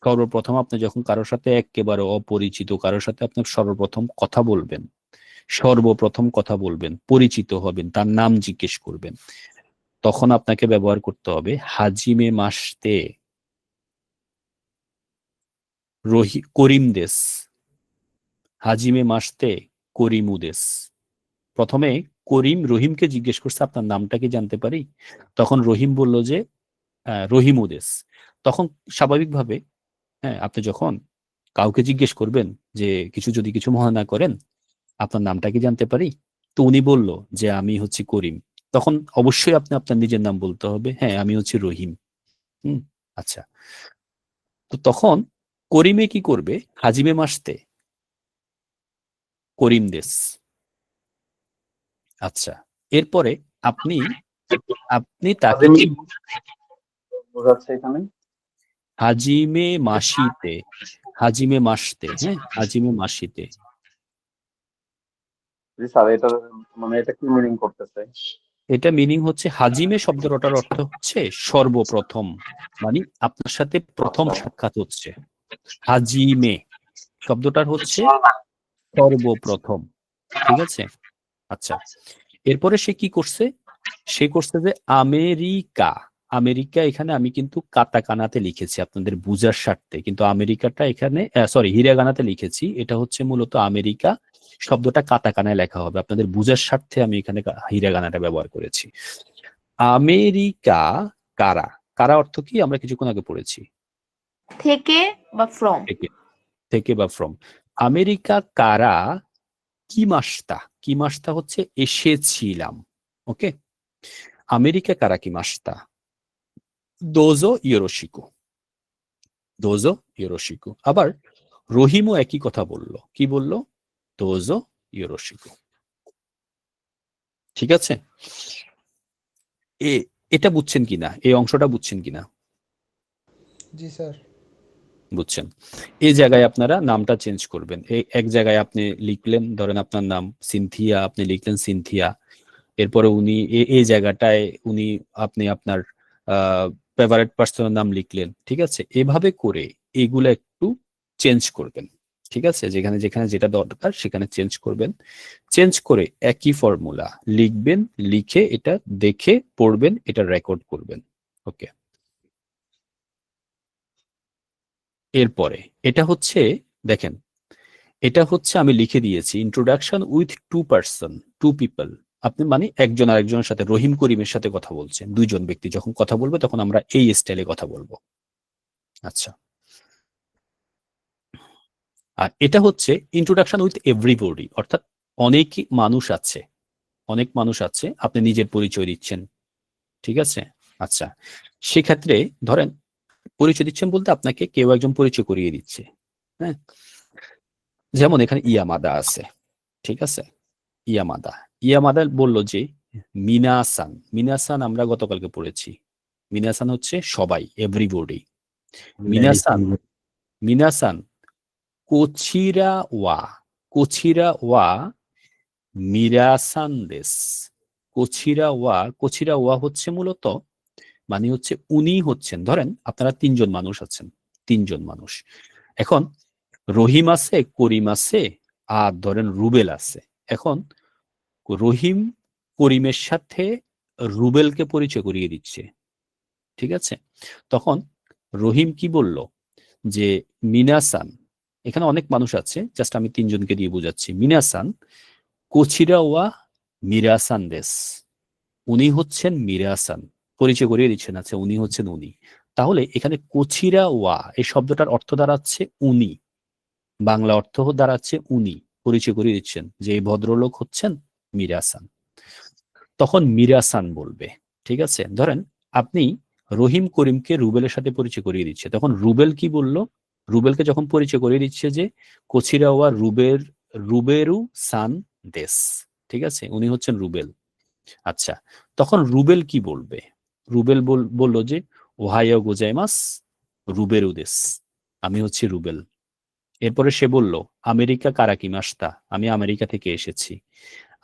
সর্বপ্রথম আপনি যখন কারোর সাথে একেবারে অপরিচিত কারোর সাথে আপনি সর্বপ্রথম কথা বলবেন, সর্বপ্রথম কথা বলবেন, পরিচিত হবেন, তার নাম জিজ্ঞেস করবেন, তখন আপনাকে ব্যবহার করতে হবে হাজিমে মাসতে করিম দেশ, হাজিমে মাসতে করিমুদেশ। প্রথমে করিম রহিমকে জিজ্ঞেস করছে আপনার নামটা কি জানতে পারি? তখন রহিম বলল যে রহিমুদেশ। তখন স্বাভাবিকভাবে, হ্যাঁ, আপনি যখন কাউকে জিজ্ঞেস করবেন যে যদি কিছু মনে না করেন আপনার নামটা কি জানতে পারি, তো উনি বলল যে আমি হচ্ছি করিম, তখন অবশ্যই আপনি আপনার নিজের নাম বলতে হবে, হ্যাঁ আমি হচ্ছি রহিম। আচ্ছা, তো তখন করিমে কি করবে? হাজিমে মাসতে করিম দেশ। আচ্ছা, এরপরে আপনি আপনি তাকে হাজিমে কি বোঝাচ্ছে এখানে? হাজিমে মাসিতে, হাজিমে মাসতে, হ্যাঁ, হাজিমে মাসিতে। জি স্যার, এটা মানে এটা কি মিনিং করতেছে? এটা মিনিং হচ্ছে হাজিমে শব্দটার অর্থ হচ্ছে সর্বপ্রথম, মানে আপনার সাথে প্রথম আচ্ছা সাক্ষাৎ হচ্ছে। হাজিমে শব্দটার হচ্ছে সর্বপ্রথম, ঠিক আছে? আচ্ছা, এরপরে সে কি করছে? সে করছে যে আমেরিকা, আমেরিকা এখানে আমি কিন্তু কাতাকানাতে লিখেছি আপনাদের বুঝার স্বার্থে, কিন্তু আমেরিকাটা এখানে সরি হিরাগানাতে লিখেছি। এটা হচ্ছে মূলত আমেরিকা শব্দটা কাতাকানায় লেখা হবে, আপনাদের বুঝার স্বার্থে আমি এখানে হিরাগানাটা ব্যবহার করেছি। আমেরিকা কারা, কারা অর্থ কি আমরা কিছুক্ষণ আগে পড়েছি, থেকে বা ফ্রম। থেকে, থেকে বা ফ্রম। আমেরিকা কারা কি মাসটা, কি মাসটা হচ্ছে এসেছিলাম, ওকে। আমেরিকা কারা কি মাসটা দোজো ইয়োরোশিকো, দোজো ইয়োরোশিকো। আবার রহিমও একই কথা বলল, কি বলল? দোজো ইয়োরোশিকো, ঠিক আছে? এটা বুঝছেন কিনা, এই অংশটা বুঝছেন কিনা? জি স্যার। বুঝছেন। এই জায়গায় আপনারা নামটা চেঞ্জ করবেন। এই এক জায়গায় আপনি লিখলেন, ধরেন আপনার নাম সিনথিয়া, আপনি লিখলেন সিনথিয়া। এরপরে উনি এই জায়গাটায় উনি আপনি আপনার ফেভারিট পার্সনের নাম লিখলেন, ঠিক আছে? এভাবে করে এইগুলো একটু চেঞ্জ করবেন, ঠিক আছে? যেখানে যেখানে যেটা দরকার সেখানে চেঞ্জ করবেন। চেঞ্জ করে একই ফর্মুলা লিখবেন, লিখে এটা দেখে পড়বেন, এটা রেকর্ড করবেন, ওকে। এরপরে এটা হচ্ছে, দেখেন, এটা হচ্ছে আমি লিখে দিয়েছি introduction with two person, two people. আপনি মানে একজন আরেকজনের সাথে, রহিম করিমের সাথে কথা বলছেন, দুইজন ব্যক্তি যখন কথা বলবে তখন আমরা এই স্টাইলে কথা বলবো। আচ্ছা, আর এটা হচ্ছে ইন্ট্রোডাকশন উইথ এভরিবডি, অর্থাৎ অনেক মানুষ আছে, অনেক মানুষ আছে, আপনি নিজের পরিচয় দিচ্ছেন, ঠিক আছে? আচ্ছা, সেক্ষেত্রে ধরেন পরিচয় দিচ্ছেন বলতে আপনাকে কেউ একজন পরিচয় করিয়ে দিচ্ছে, হ্যাঁ। যেমন এখানে ইয়ামাদা আছে, ঠিক আছে? ইয়ামাদা, ইয়ামাদা বলল যে মিনাসান, মিনাসান আমরা গতকালকে পড়েছি, মিনাসান হচ্ছে সবাই, এভরিবডি। মিনাসান, মিনাসান কোচিরা ওয়া, কোচিরা ওয়া মিরাসান দেস। কোচিরা ওয়া, কোচিরা ওয়া হচ্ছে মূলত মানে হচ্ছে উনি হচ্ছেন, ধরেন আপনারা তিনজন মানুষ আছেন, তিনজন মানুষ। এখন রহিম আছে, করিম আছে, আর ধরেন রুবেল আছে। এখন রহিম করিমের সাথে রুবেলকে পরিচয় করিয়ে দিচ্ছে, ঠিক আছে? তখন রহিম কি বলল যে মিনাসান, এখানে অনেক মানুষ আছে, জাস্ট আমি তিনজনকে দিয়ে বোঝাচ্ছি। মিনাসান কোচিরা ওয়া মিরাসান দেস, উনি হচ্ছেন মিরাসান, পরিচয় করিয়ে দিচ্ছেন, আচ্ছা উনি হচ্ছেন উনি। তাহলে এখানে কোচিরা ওয়া এই শব্দটার অর্থ দাঁড়াচ্ছে উনি, বাংলা অর্থ দাঁড়াচ্ছে উনি, পরিচয় করিয়ে দিচ্ছেন যে এই ভদ্রলোক হচ্ছেন মিরাসান। তখন মিরাসান বলবে, ঠিক আছে? ধরেন আপনি রহিম করিমকে রুবেলের সাথে পরিচয় করিয়ে দিচ্ছে, তখন রুবেল কি বলল? রুবেলকে যখন পরিচয় করিয়ে দিচ্ছে যে কোচিরা ওয়া রুবের, রুবেরু সান দেশ, ঠিক আছে? উনি হচ্ছেন রুবেল। আচ্ছা, তখন রুবেল কি বলবে? রুবেল বলল যে ওহাইও গোজাইমাস রুবেরু দেশ, আমি হচ্ছি রুবেল। এরপরে সে বলল আমেরিকা কারাকি মাস্তা, আমি আমেরিকা থেকে এসেছি।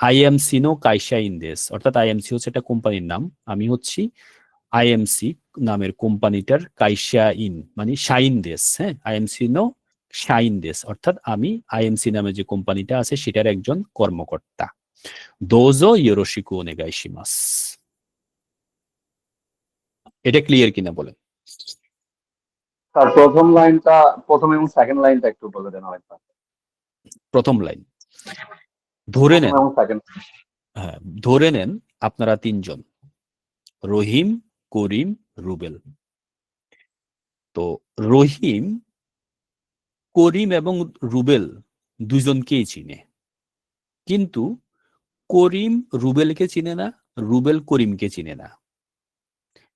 আইএমসি নো কাইসা ইন দেশ, অর্থাৎ আইএমসি হচ্ছে একটা কোম্পানির নাম, আমি হচ্ছি আইএমসি নামের কোম্পানিটার কাইসা ইন মানে শাইন দেশ, হ্যাঁ, আইএমসি নো শাইন দেশ, অর্থাৎ আমি আইএমসি নামে যে কোম্পানিটা আছে সেটার একজন কর্মকর্তা। দোজো ইয়োরোশিকু ওনেগাইশিমাস। এটা ক্লিয়ার কিনা বলেন? তার প্রথম লাইনটা, প্রথম এবং সেকেন্ড লাইনটা একটু বলে দেন আরেকবার। প্রথম লাইন ধরে প্রথম নেন, এবং সেকেন্ড। হ্যাঁ ধরে নেন আপনারা তিনজন, রহিম, করিম, রুবেল। তো রহিম, করিম এবং রুবেল দুজনকেই চিনে, কিন্তু করিম রুবেলকে চিনে না, রুবেল করিমকে চিনে না।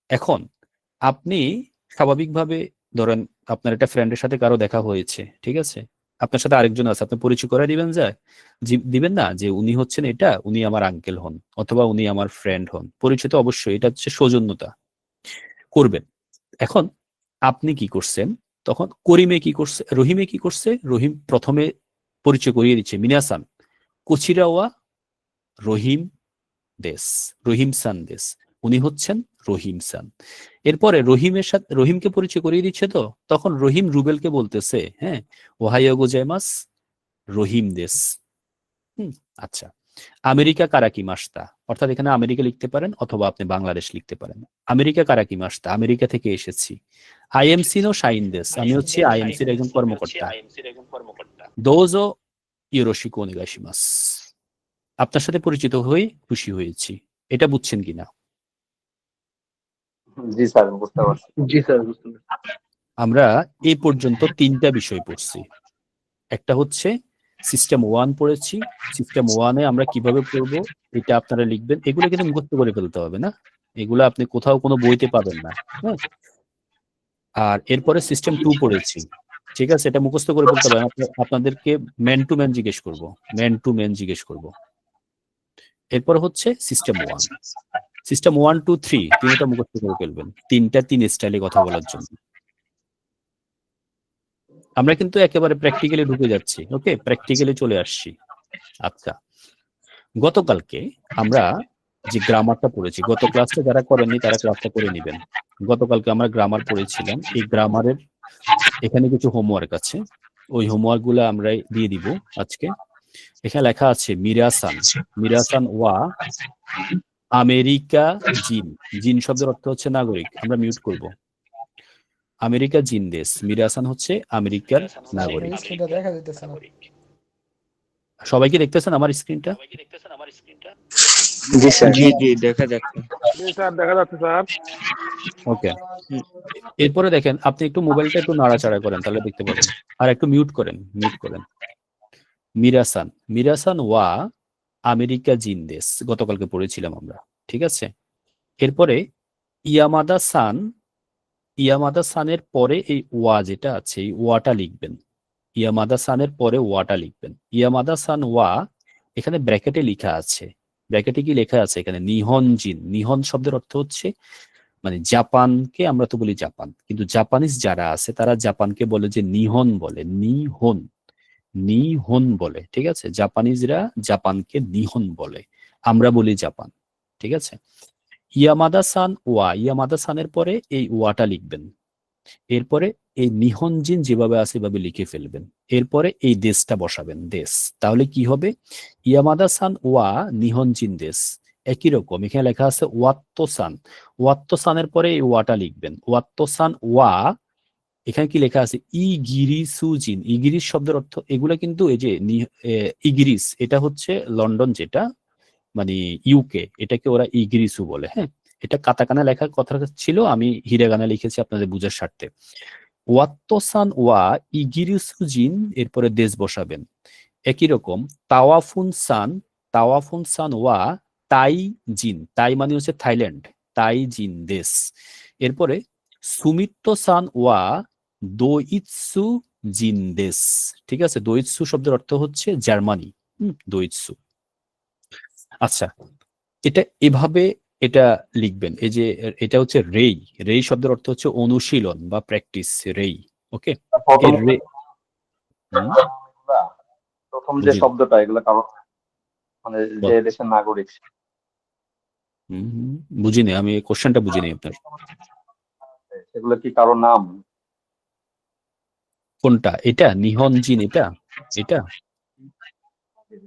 এখন আপনি স্বাভাবিকভাবে ধরেন আপনার একটা ফ্রেন্ডের সাথে কারো দেখা হয়েছে, ঠিক আছে? আপনার সাথে আরেকজন আছে, আপনি পরিচয় করে দিবেন দিবেন না যে উনি হচ্ছেন এটা, উনি আমার আঙ্কেল হন অথবা উনি আমার ফ্রেন্ড হন, পরিচয় তো অবশ্যই, এটা হচ্ছে সৌজন্যতা করবেন। এখন আপনি কি করছেন, তখন রহিমে কি করছে, রহিম প্রথমে পরিচয় করিয়ে দিচ্ছে মিনাসান কোচিরাওয়া রহিম সান দেশ, উনি হচ্ছেন রহিম সান। এরপরে রহিমকে পরিচয় করিয়ে দিচ্ছে, তো তখন রহিম রুবেলকে বলতেছে, হ্যাঁ ওহাইও গোজাইমাস রহিম দেশ। আচ্ছা, আমেরিকা কারাকি মাস্তা, অর্থাৎ এখানে আমেরিকা লিখতে পারেন অথবা আপনি বাংলাদেশ লিখতে পারেন। আমেরিকা কারাকি মাস্তা, আমেরিকা থেকে এসেছি। আইএমসি নো শাইন দেশ, আমি হচ্ছি আইএমসির একজন কর্মকর্তা। দোজো ইয়োরোশিকো ওনেগাইশিমাস, আপনার সাথে পরিচিত হয়ে খুশি হয়েছি। এটা বুঝছেন কিনা? জি স্যার, বুঝতে পারছি। জি স্যার, বুঝতে পারছি। আমরা এই পর্যন্ত 3টা বিষয় পড়ছি। একটা হচ্ছে সিস্টেম 1 পড়েছি, সিস্টেম 1-এ আমরা কিভাবে পড়বো এটা আপনারা লিখবেন। এগুলো কিন্তু মুখস্থ করে ফেলতে হবে না, এগুলো আপনি কোথাও কোনো বইতে পাবেন না, হ্যাঁ। আর এরপরে সিস্টেম 2 পড়েছি, ঠিক আছে, এটা মুখস্থ করে ফেলতে হবে। আপনাদেরকে ম্যান টু ম্যান জিজ্ঞেস করব। এরপর হচ্ছে সিস্টেম 1, সিস্টেম 1, 2, 3 তিনটা মুখস্থ করে ফেলবেন, 3টা 3 স্টাইলে কথা বলার জন্য। আমরা কিন্তু একেবারে প্র্যাকটিক্যালি ঢুকে যাচ্ছি, ওকে, প্র্যাকটিক্যালি চলে আসছি। আচ্ছা, গতকালকে আমরা যে গ্রামারটা পড়েছি, গত ক্লাসটা যারা করেননি তারা ক্লাসটা করে নেবেন। গতকালকে আমরা গ্রামার পড়েছিলাম, এই গ্রামারের এখানে কিছু হোমওয়ার্ক আছে, ওই হোমওয়ার্ক গুলো আমরা দিয়ে দিব আজকে। এখানে লেখা আছে মিরাসান ওয়া আমেরিকা জিন শব্দের অর্থ হচ্ছে নাগরিক, আমরা মিউট করব। আমেরিকা জিন দেশ, মিরাসান হচ্ছে আমেরিকার নাগরিক। স্ক্রিনটা দেখা যাইতেছে না। সবাইকে দেখতেছেন আমার স্ক্রিনটা? জি স্যার, জি জি দেখা যাচ্ছে। জি স্যার, দেখা যাচ্ছে স্যার। ওকে, এরপরে দেখেন, আপনি একটু মোবাইলটা একটু নাড়াচাড়া করেন তাহলে দেখতে পাবেন, আর একটু মিউট করেন। মিরাসান ওয়া আমেরিকা জিন দেশ, গতকালকে পড়েছিলাম আমরা, ঠিক আছে। এরপরে ইয়ামাদা সানের পরে এই ওয়া যেটা আছে, এই ওয়াটা লিখবেন। ইয়ামাদা সানের পরে ওয়াটা লিখবেন। ইয়ামাদা সান ওয়া, এখানে ব্র্যাকেটে লেখা আছে, ব্র্যাকেটে কি লেখা আছে এখানে, নিহন শব্দের অর্থ হচ্ছে মানে জাপানকে আমরা তো বলি জাপান, কিন্তু জাপানিজ যারা আছে তারা জাপানকে বলে যে নিহন বলে, ঠিক আছে। জাপানিজরা জাপানকে নিহন বলে, আমরা বলি জাপান, ঠিক আছে। ইয়ামাদা সানের পরে এই ওয়াটা লিখবেন। এরপরে এই নিহনজিন যেভাবে আছে এভাবে লিখে ফেলবেন। এরপরে এই দেশটা বসাবেন, দেশ, তাহলে কি হবে, ইয়ামাদা সান ওয়া নিহনজিন দেশ। একই রকম এখানে লেখা আছে ওয়াত্তো সানের পরে এই ওয়াটা লিখবেন। ওয়াত্তো সান ওয়া, এখানে কি লেখা আছে, ইগিরিস শব্দের অর্থ, এগুলা কিন্তু এই যে ইগিরিস, এটা হচ্ছে লন্ডন, যেটা মানে ইউকে, এটাকে ওরা ইগিরিসু বলে, হ্যাঁ। এটা কাতাকানা লেখার কথা ছিল, আমি হিরাগানা লিখেছি আপনাদের বুঝার স্বার্থে। ওয়াত্তোসান ওয়া ইগিরিসুজিন, এরপরে দেশ বসাবেন। একই রকম তাওয়াফুন সান ওয়া তাই মানে হচ্ছে থাইল্যান্ড, তাইজিন দেশ। এরপরে সুমিত্তো সান ওয়া দোইৎসু জিন দেশ, ঠিক আছে। দোইৎসু শব্দের অর্থ হচ্ছে জার্মানি, দোইৎসু। আচ্ছা, এটা এভাবে এটা লিখবেন। এই যে এটা হচ্ছে রেই শব্দের অর্থ হচ্ছে অনুশীলন বা প্র্যাকটিস, রেই, ওকে। প্রথম যে শব্দটা, এগুলো কারণ মানে যে দেশের নাগরিক, বুঝিনি আমি, কোশ্চেনটা বুঝিনি আপনার। সেগুলো কি কারো নাম? কোনটা, এটা নিহনজিন, এটা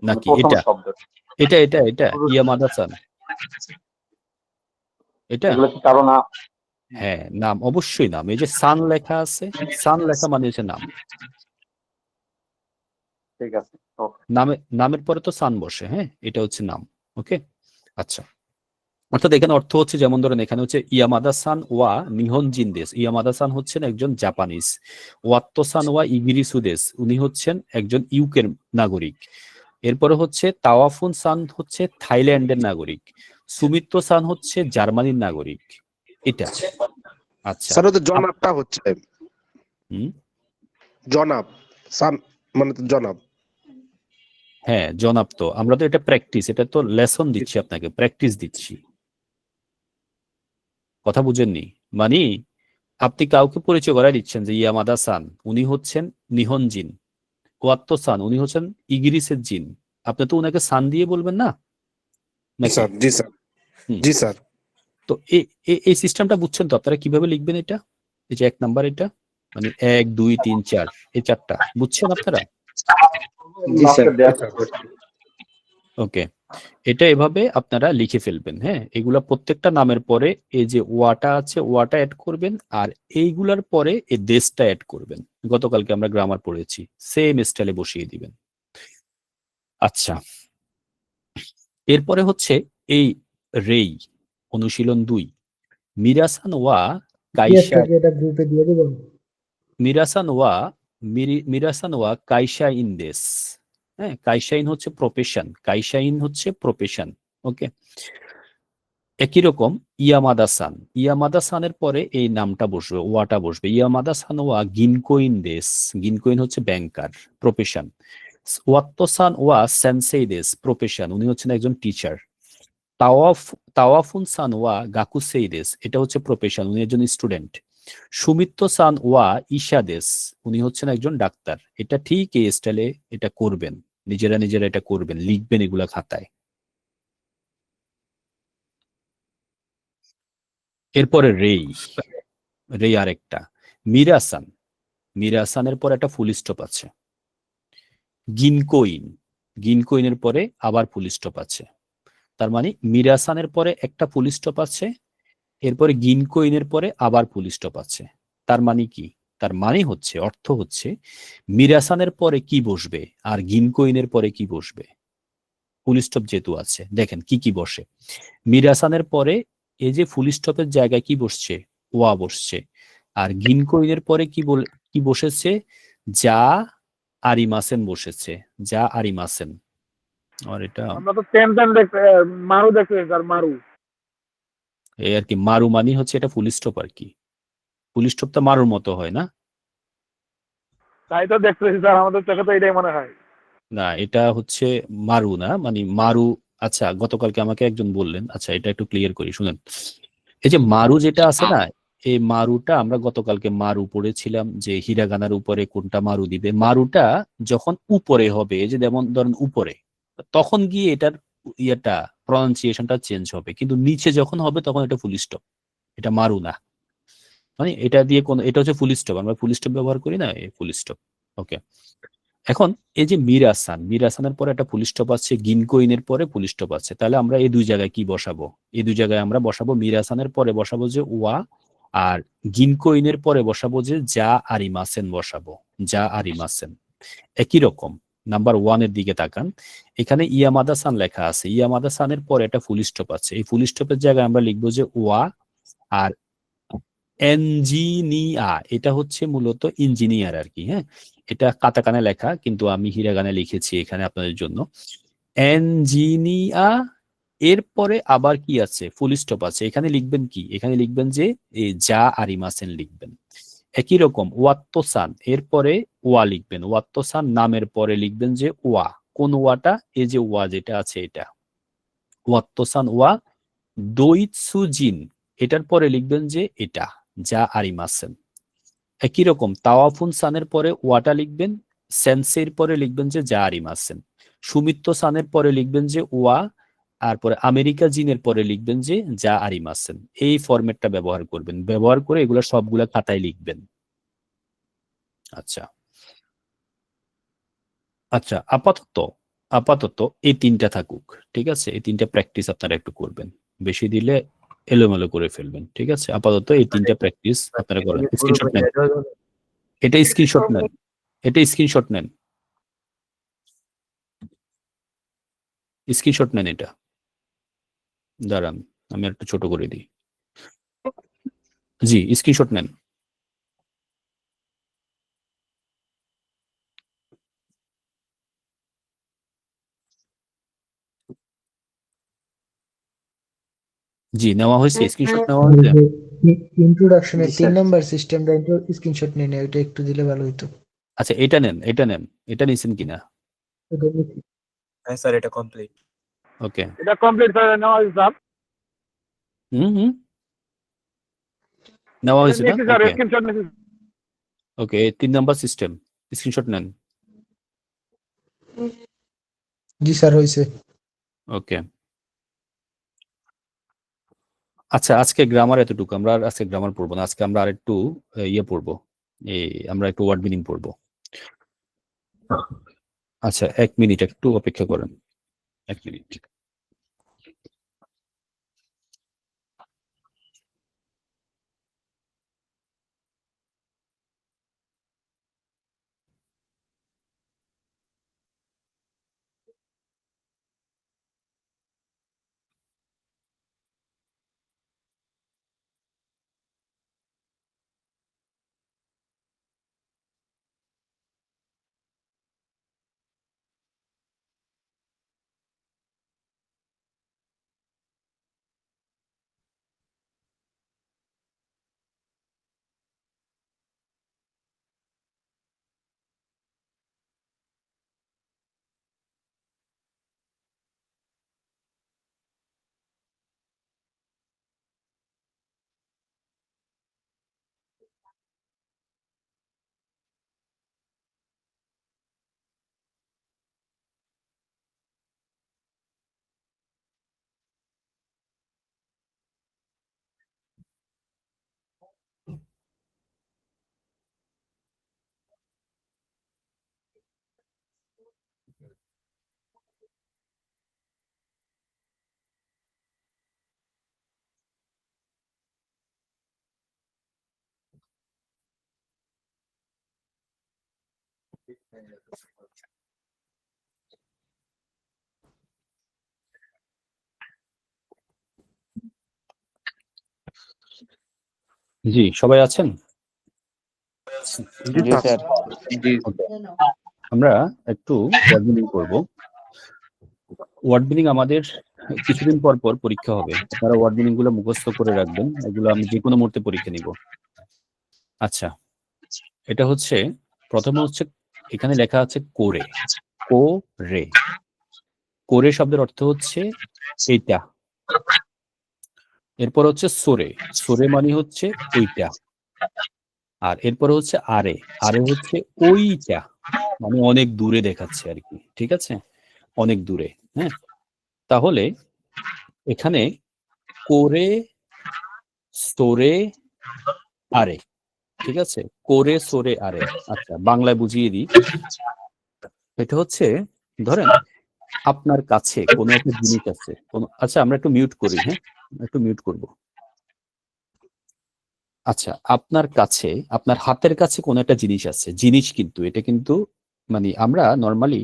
নাকি এটা শব্দ, এটা ইয়ামাদা সান, এটা কি কারো নাম? হ্যাঁ, নাম, অবশ্যই নাম। এই যে সান লেখা আছে, সান লেখা মানে হচ্ছে নাম, ঠিক আছে। নামের পরে তো সান বসে, হ্যাঁ, এটা হচ্ছে নাম, ওকে। আচ্ছা, অর্থাৎ এখানে অর্থ হচ্ছে, যেমন ধরেন এখানে হচ্ছে ইয়ামাদা সান ওয়া নিহনজিন দেশ, ইয়ামাদা সান হচ্ছেন একজন জাপানিজ। ওয়াত্তো সান ওয়া ইগিরিসু দেশ, উনি হচ্ছেন একজন ইউকের নাগরিক। এরপরে হচ্ছে তাওয়াফুন সান হচ্ছে থাইল্যান্ডের নাগরিক। সুমিত্র সান হচ্ছে জার্মানির নাগরিক, এটা। আচ্ছা, স্যার, ওদের জনাবটা হচ্ছে জনাব সান, মানে তো জনাব। হ্যাঁ জনাব, তো আমরা তো এটা প্র্যাকটিস, এটা তো লেসন দিচ্ছি আপনাকে, প্র্যাকটিস দিচ্ছি, কথা বুঝেননি? মানে আপনি কাউকে পরিচয় করাই দিচ্ছেন যে ইয়ামাদা সান উনি হচ্ছেন নিহন জিন, ওয়াত্তো সান উনি হচ্ছেন ইগিরিসের জিন, আপনি তো উনাকে সান দিয়ে বলবেন না নাকি? স্যার জি স্যার, হুম। জি স্যার। তো এই সিস্টেমটা বুঝছেন তো আপনারা কিভাবে লিখবেন এটা? এই যে 1 নাম্বার এটা মানে 1 2 3 4 এই 4টা বুঝছেন আপনারা? জি স্যার। ওকে, এটা এভাবে আপনারা লিখে ফেলবেন। হ্যাঁ, এগুলা প্রত্যেকটা নামের পরে এই যে ওয়াটা আছে ওয়াটা অ্যাড করবেন, আর এইগুলার পরে এই দেশটা অ্যাড করবেন। গতকালকে আমরা গ্রামার পড়েছি, সেম স্টাইলে বসিয়ে দিবেন। আচ্ছা, এরপরে হচ্ছে এই রেই অনুশীলন 2 মিরাসান ওয়া কাইশা, এটা গ্রুপে দিয়ে দেবেন। মিরাসান ওয়া কাইশা ইনদেস। হ্যাঁ, কাইশাইন হচ্ছে প্রফেশন, কাইশাইন হচ্ছে প্রফেশন। ওকে, একই রকম ইয়ামাদা-সান, ইয়ামাদা-সানের পরে এই নামটা বসবে, ওয়াটা বসবে। ইয়ামাদা-সান ওয়া গিনকোইন দেস, গিনকোইন হচ্ছে ব্যাংকার, প্রফেশন। ওয়াত্তো-সান ওয়া সেনসেই দেস, প্রফেশন, উনি হচ্ছেন একজন টিচার। তাওয়াফুন-সান ওয়া গাকুসেই দেস, এটা হচ্ছে প্রফেশন, উনি একজন স্টুডেন্ট। সুমিত্তো-সান ওয়া ইশা দেস, উনি হচ্ছেন একজন ডাক্তার। এটা ঠিক এই স্টাইলে এটা করবেন, নিজেরা নিজেরা এটা করবেন, লিখবেন এগুলা খাতায়। এরপরে রেই, রেই আরেকটা। মিরাসান, মিরাসানের পর একটা ফুল স্টপ আছে। গিনকোইন, গিনকোইনের পরে আবার ফুল স্টপ আছে। তার মানে মিরাসানের পরে একটা ফুল স্টপ আছে, এরপরে গিনকোইনের পরে আবার ফুল স্টপ আছে। তার মানে কি? তার মানে হচ্ছে, অর্থ হচ্ছে মিরাসানের পরে কি বসবে আর গিনকোইনের পরে কি বসবে। ফুল স্টপ যেহেতু আছে, দেখেন কি কি বসে। মিরাসানের পরে এই যে ফুল স্টপের জায়গায় কি বসছে? ওয়া বসছে। আর গিনকোইনের পরে কি বসেছে? যা আরিমাসেন বসেছে, যা আরিমাসেন। আর এটা আমরা তো দেখতে মারু দেখতে স্যার, মারু। এই আর কি, মারু মানি হচ্ছে এটা ফুল স্টপ আর কি। ফুল স্টপটা মারুর মতো হয় না? তাই তো দেখতেছি স্যার, আমাদের চোখে তো এটাই মনে হয়। না, এটা হচ্ছে মারু না, মানে মারু। আচ্ছা, গতকালকে আমাকে একজন বললেন, আচ্ছা এটা একটু ক্লিয়ার করি শুনেন। এই যে মারু যেটা আছে না, এই মারুটা আমরা গতকালকে মারু পড়েছিলাম যে হিরাগানার উপরে কোনটা মারু দিবে। মারুটা যখন উপরে হবে, এই যে যেমন ধরেন উপরে, তখন গিয়ে এটার ইয়েটা প্রনাউন্সিয়েশনটা চেঞ্জ হবে, কিন্তু নিচে যখন হবে তখন এটা ফুল স্টপ, এটা মারু না। মানে এটা দিয়ে কোন, এটা হচ্ছে ফুল স্টপ, আমরা ফুল স্টপ ব্যবহার করি না, এই ফুল স্টপ। ওকে, এখন এই যে মিরাসান, মিরাসানের পরে একটা ফুল স্টপ আছে, গিনকোইনের পরে ফুল স্টপ আছে, তাহলে আমরা এই দুই জায়গায় কি বসাবো? এই দুই জায়গায় আমরা বসাবো মিরাসানের পরে বসাবো যে ওয়া, আর গিনকোইনের পরে বসাবো যে যা আরিমাসেন বসাবো, যা আরিমাসেন। একই রকম নাম্বার 1 এর দিকে তাকান, এখানে ইয়ামাদা সান লেখা আছে, ইয়ামাদা সানের পরে একটা ফুল স্টপ আছে, এই ফুল স্টপের জায়গায় আমরা লিখবো যে ওয়া। আর এনজিনিয়া, এটা হচ্ছে মূলত ইঞ্জিনিয়ার আর কি। হ্যাঁ, এটা কাতাকানে লেখা, কিন্তু আমি হিরাগানে লিখেছি এখানে আপনাদের জন্য। এনজিনিয়া, এরপরে আবার কি আছে? ফুল স্টপ আছে। এখানে লিখবেন কি? এখানে লিখবেন যে এই যা আরিমাসেন লিখবেন। একই রকম ওয়াত্তোসান, এরপরে ওয়া লিখবেন। ওয়াত্তোসান নামের পরে লিখবেন যে ওয়া। কোন ওয়াটা? এই যে ওয়া যেটা আছে এটা, ওয়াত্তোসান ওয়া দোইৎসুজিন, এটার পরে লিখবেন যে এটা যা আরিমাসেন। একই রকম তাওয়াফুন সানের পরে ওয়াটা লিখবেন, সেন্সের পরে লিখবেন যে যা আরিমাসেন। সুমিত্ত সানের পরে লিখবেন যে ওয়া, আর পরে আমেরিকা জিনের পরে লিখবেন যে যা আরিমাসেন। এই ফরম্যাটটা ব্যবহার করবেন, ব্যবহার করে এগুলো সবগুলা খাতায় লিখবেন। আচ্ছা আচ্ছা, আপাতত এই 3টা থাকুক, ঠিক আছে? এই 3টা প্র্যাকটিস আপনারা একটু করবেন, বেশি দিলে এলোমেলো করে ফেলবেন, ঠিক আছে? আপাতত এই 3টা প্র্যাকটিস আপনারা করেন। স্ক্রিনশট নেন, এটা স্ক্রিনশট নেন, এটা স্ক্রিনশট নেন, স্ক্রিনশট নেন এটা। দাঁড়ান আমি একটু ছোট করে দিই। জি, স্ক্রিনশট নেন। জি, নেওয়া হয়েছে, স্ক্রিনশট নেওয়া হয়েছে। ইন্ট্রোডাকশনের জি 3 স্যার। নাম্বার সিস্টেমটা স্ক্রিনশট নিয়ে নেই, ওইটা একটু দিলে ভালো হতো। আচ্ছা, এটা নেন, এটা নিছেন কিনা? হ্যাঁ স্যার, এটা কমপ্লিট। ওকে। এটা কমপ্লিট করে নেওয়া হয়েছে স্যার। হুম নেওয়া হয়েছে না? নিচ্ছি স্যার, ওকে স্ক্রিনশট নিচ্ছি। ওকে, 3 নাম্বার সিস্টেম, স্ক্রিনশট নেন। জি স্যার হয়েছে। ওকে। আচ্ছা, আজকে গ্রামার এতটুকু, আমরা আর আজকে গ্রামার পড়বো না। আজকে আমরা আরেকটু ইয়ে পড়বো, আমরা একটু ওয়ার্ড মিনিং পড়বো। আচ্ছা, 1 মিনিট একটু অপেক্ষা করেন, 1 মিনিট। জি, সবাই আছেন? জি জি স্যার। স্যার। জি ওকে, আমরা একটু ওয়ার্ড মিনিং করবো। ওয়ার্ড মিনিং আমাদের কিছুদিন পর পর পরীক্ষা হবে, আপনারা ওয়ার্ড মিনিং গুলো মুখস্থ করে রাখবেন, এগুলো আমি যে কোনো মুহূর্তে পরীক্ষা নিব। আচ্ছা, এটা হচ্ছে, প্রথমে হচ্ছে এখানে লেখা আছে করে, করে। করে শব্দের অর্থ হচ্ছে এইটা। এরপর হচ্ছে সোরে, সোরে মানে হচ্ছে ওইটা। আর এরপর হচ্ছে আরে, আরে হচ্ছে ওইটা, মানে অনেক দূরে দেখাচ্ছে আর কি, ঠিক আছে, অনেক দূরে। হ্যাঁ, তাহলে এখানে করে, সোরে, আরে, ঠিক আছে, করে, সোরে, আরে। আচ্ছা, বাংলায় বুঝিয়ে দিই। এটা হচ্ছে, ধরেন আপনার কাছে কোনো একটা জিনিস আছে, আচ্ছা আমরা একটু মিউট করি, হ্যাঁ একটু মিউট করব। আচ্ছা, আপনার কাছে, আপনার হাতের কাছে কোনো একটা জিনিস আছে, জিনিস কিন্তু এটা কিন্তু মানে আমরা নর্মালি